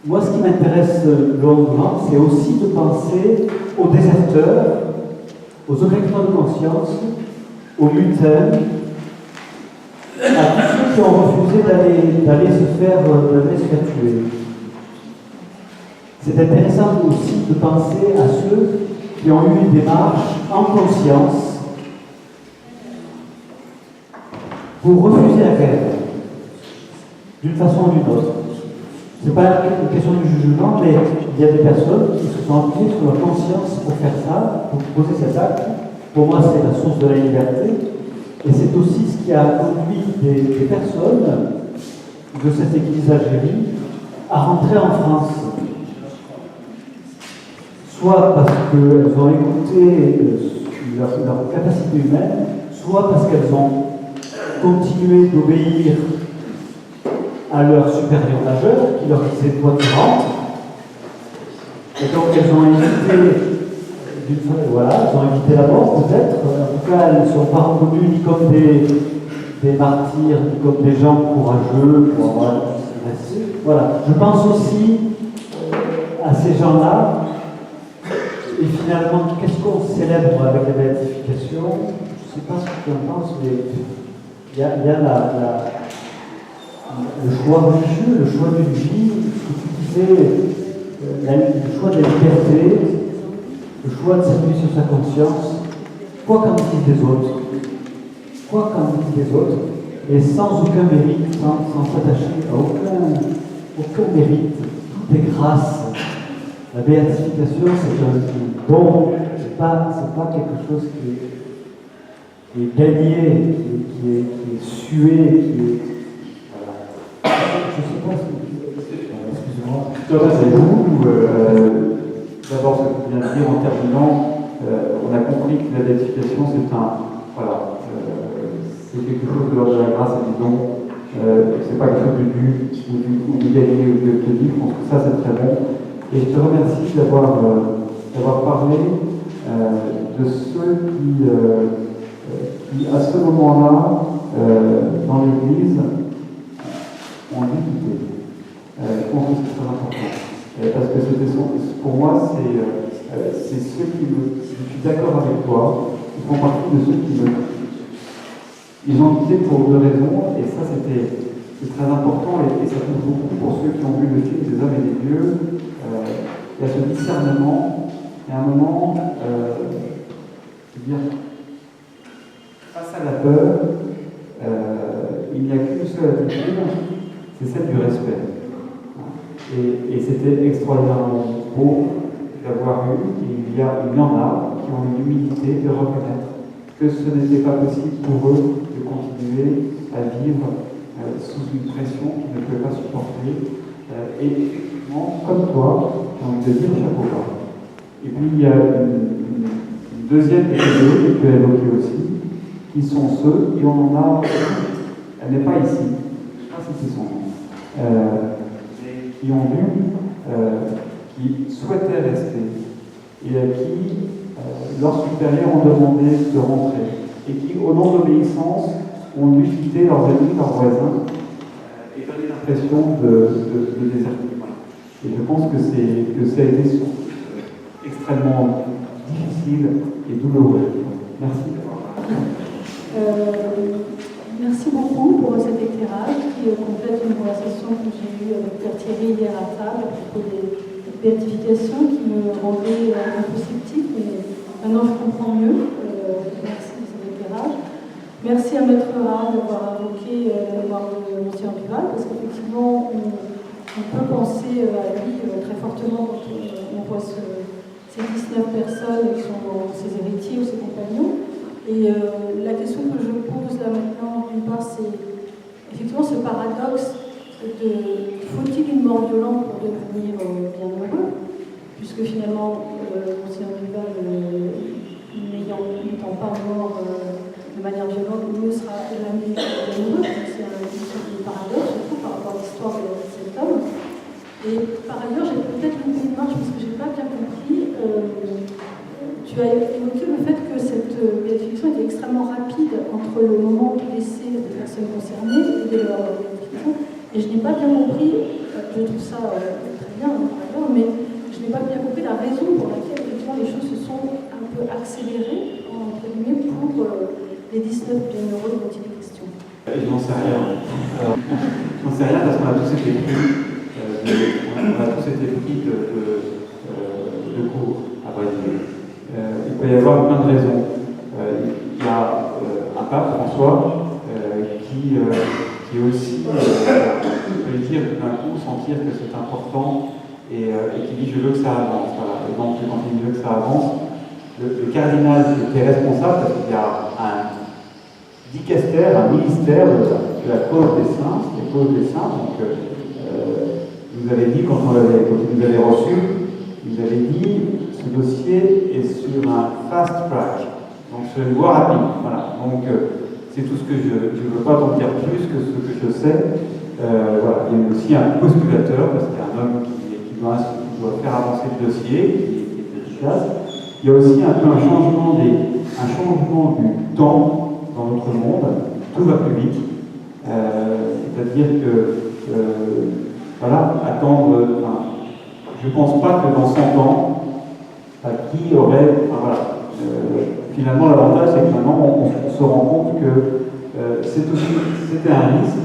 Moi, ce qui m'intéresse longuement, c'est aussi de penser aux déserteurs, aux objecteurs de conscience, aux lutins, à tous ceux qui ont refusé d'aller se faire tuer. C'est intéressant aussi de penser à ceux qui ont eu une démarche en conscience pour refuser la guerre, d'une façon ou d'une autre. Ce n'est pas une question de jugement, mais il y a des personnes qui se sont appuyées sur leur conscience pour faire ça, pour poser cet acte. Pour moi, c'est la source de la liberté. Et c'est aussi ce qui a conduit des personnes de cette église d'Algérie à rentrer en France. Soit parce qu'elles ont écouté leur capacité humaine, soit parce qu'elles ont continué d'obéir à leur supérieur majeur, qui leur disait toi tu rentres. Et donc elles ont évité la mort peut-être. En tout cas, elles ne sont pas reconnues ni comme des martyrs, ni comme des gens courageux pour avoir resté. Voilà. Je pense aussi à ces gens-là. Et finalement, qu'est-ce qu'on célèbre avec la béatification? Je ne sais pas ce que tu en penses, mais il y a le choix religieux, le choix d'une vie, ce que tu disais, le choix de la liberté, le choix de s'appuyer sur sa conscience, quoi qu'en disent les autres, et sans aucun mérite, sans s'attacher à aucun mérite, tout est grâce. La béatification, c'est un don, c'est pas quelque chose qui est gagné, qui est sué, voilà. Je ne sais pas si... Excusez-moi. Thomas et vous, d'abord ce que tu viens de dire en terminant, on a compris que la béatification c'est quelque chose de l'ordre de la grâce et du don, c'est pas quelque chose de dû ou du gagné ou de obtenu. Je pense que ça c'est très bon. Et je te remercie d'avoir parlé de ceux qui à ce moment-là, dans l'Église, ont dû quitter. Je pense que c'est très important. Parce que pour moi, c'est ceux qui je suis d'accord avec toi, ils font partie de ceux ils ont quitté pour deux raisons, et ça c'est très important, et ça touche beaucoup pour ceux qui ont vu le film des hommes et des dieux. Il y a ce discernement, et à un moment, face à la peur, il n'y a qu'une seule attitude, c'est celle du respect. Et c'était extraordinairement beau d'avoir eu, et il y en a qui ont une humilité de reconnaître que ce n'était pas possible pour eux de continuer à vivre sous une pression qu'ils ne pouvaient pas supporter. Et effectivement, comme toi, j'ai envie de dire chapeau bas. Et puis il y a une deuxième catégorie que tu as évoquée aussi, qui sont ceux, et on en a, elle n'est pas ici, je ne sais pas si c'est son nom, qui ont vu, qui souhaitaient rester, et à qui leurs supérieurs ont demandé de rentrer, et qui, au nom de l'obéissance, ont dû quitter leurs amis, leurs voisins, et donner l'impression de déserter. Et je pense que ça a été extrêmement difficile et douloureux. Merci. Merci beaucoup pour cet éclairage qui complète une conversation que j'ai eue avec Père Thierry hier à table à propos des béatifications qui me rendaient un peu sceptique, mais maintenant je comprends mieux. Merci de cet éclairage. Merci à Maître Ra d'avoir invoqué la mémoire de l'ancien Duval, parce qu'effectivement, on peut penser à lui très fortement quand on voit ces 19 personnes qui sont ses héritiers ou ses compagnons. Et la question que je pose là maintenant, d'une part, c'est effectivement ce paradoxe de faut-il une mort violente pour devenir bienheureux, puisque finalement, Monseigneur Duval, n'étant pas mort de manière violente, ne sera jamais bienheureux. C'est une sorte de paradoxe, je trouve, par rapport à l'histoire de cet homme. Et par ailleurs, j'ai peut-être une démarche, parce que je n'ai pas bien compris. Tu as évoqué le fait que cette béatification était extrêmement rapide entre le moment du décès des personnes concernées et de leur béatification. Et je n'ai pas bien compris, je trouve ça très bien, mais je n'ai pas bien compris la raison pour laquelle effectivement les choses se sont un peu accélérées, entre guillemets, pour les 19 bienheureux dont il est question. Je n'en sais rien. Je n'en sais rien parce qu'on a tous été pris, de cours, à vrai dire. Il peut y avoir plein de raisons. Il y a un pape, François, qui aussi, peut dire d'un coup, sentir que c'est important et qui dit je veux que ça avance. Voilà. Et donc, quand il veut que ça avance, le cardinal était responsable parce qu'il y a un dicaster, un ministère de la cause des saints, des causes des saints. Donc, vous avez dit, quand vous avez reçu, vous avez dit ce dossier est sur un fast track, donc sur une voie rapide. Voilà. Donc, c'est tout ce que je ne veux pas t'en dire plus que ce que je sais. Voilà. Il y a aussi un postulateur, parce qu'il y a un homme qui doit faire avancer le dossier, qui est efficace. Il y a aussi un peu un changement du temps dans notre monde. Tout va plus vite. C'est-à-dire que, voilà, attendre. Je ne pense pas que dans 100 ans, qui aurait. Finalement, l'avantage, c'est que maintenant, on se rend compte que c'était un risque,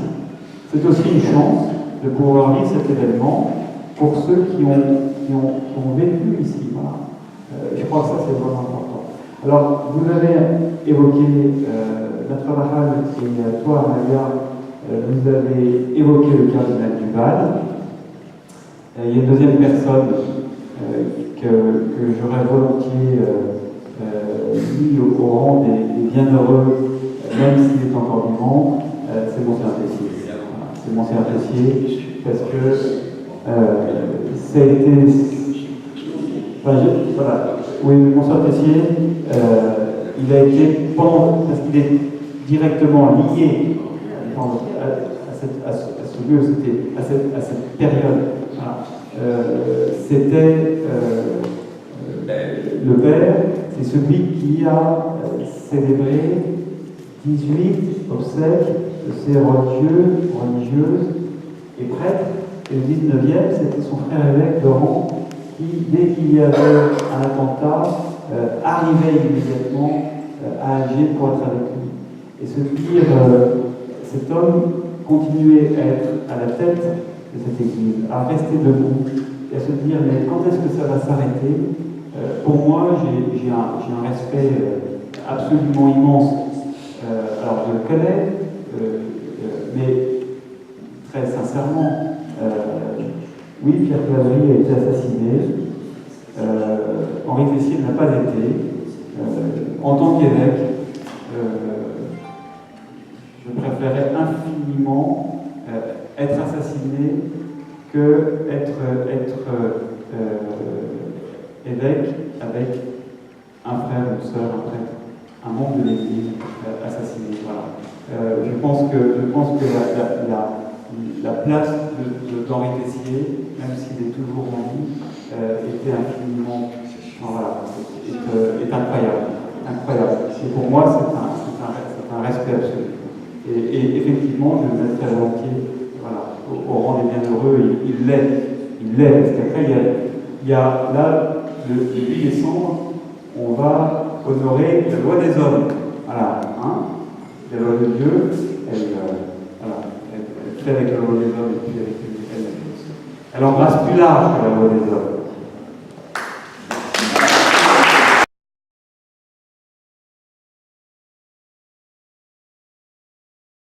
c'est aussi une chance de pouvoir vivre cet événement pour ceux qui ont vécu ici. Voilà. Je crois que ça, c'est vraiment important. Alors, vous avez évoqué Maître Bahal et toi, Amalia, vous avez évoqué le cardinal Duval. Il y a une deuxième personne que j'aurais volontiers mis au rang des bienheureux, même s'il est encore vivant, c'est Monseigneur Tessier. Voilà, c'est Monseigneur Tessier, parce que ça a été. Voilà. Oui, Monseigneur Tessier, il a été parce qu'il est directement lié à ce lieu, à cette période. Voilà. C'était le père, c'est celui qui a célébré 18 obsèques de ces religieuses et prêtres. Et le 19e, c'était son frère évêque Laurent qui, dès qu'il y avait un attentat, arrivait immédiatement à Alger pour être avec lui. Et cet homme continuait à être à la tête de cette église, à rester debout et à se dire mais quand est-ce que ça va s'arrêter? Pour moi, j'ai un respect absolument immense. Alors je le connais, mais très sincèrement, oui, Pierre Claverie a été assassiné. Henri Tessier n'a pas été. En tant qu'évêque, je préférais infiniment être assassiné que être évêque avec un frère, une sœur, un prêtre, un membre de l'Église assassiné. Voilà. Je pense que la place d'Henri Tessier, même s'il est toujours en vie, était infiniment, voilà, est incroyable. Et pour moi, c'est un respect absolu. Et effectivement, je le mettrai volontiers, voilà, au rang des bienheureux. Il l'est, parce qu'après, il y a là, le 8 décembre, on va honorer la loi des hommes. Voilà, hein, la loi de Dieu, elle fait avec la loi des hommes et puis elle embrasse plus large que la loi des hommes.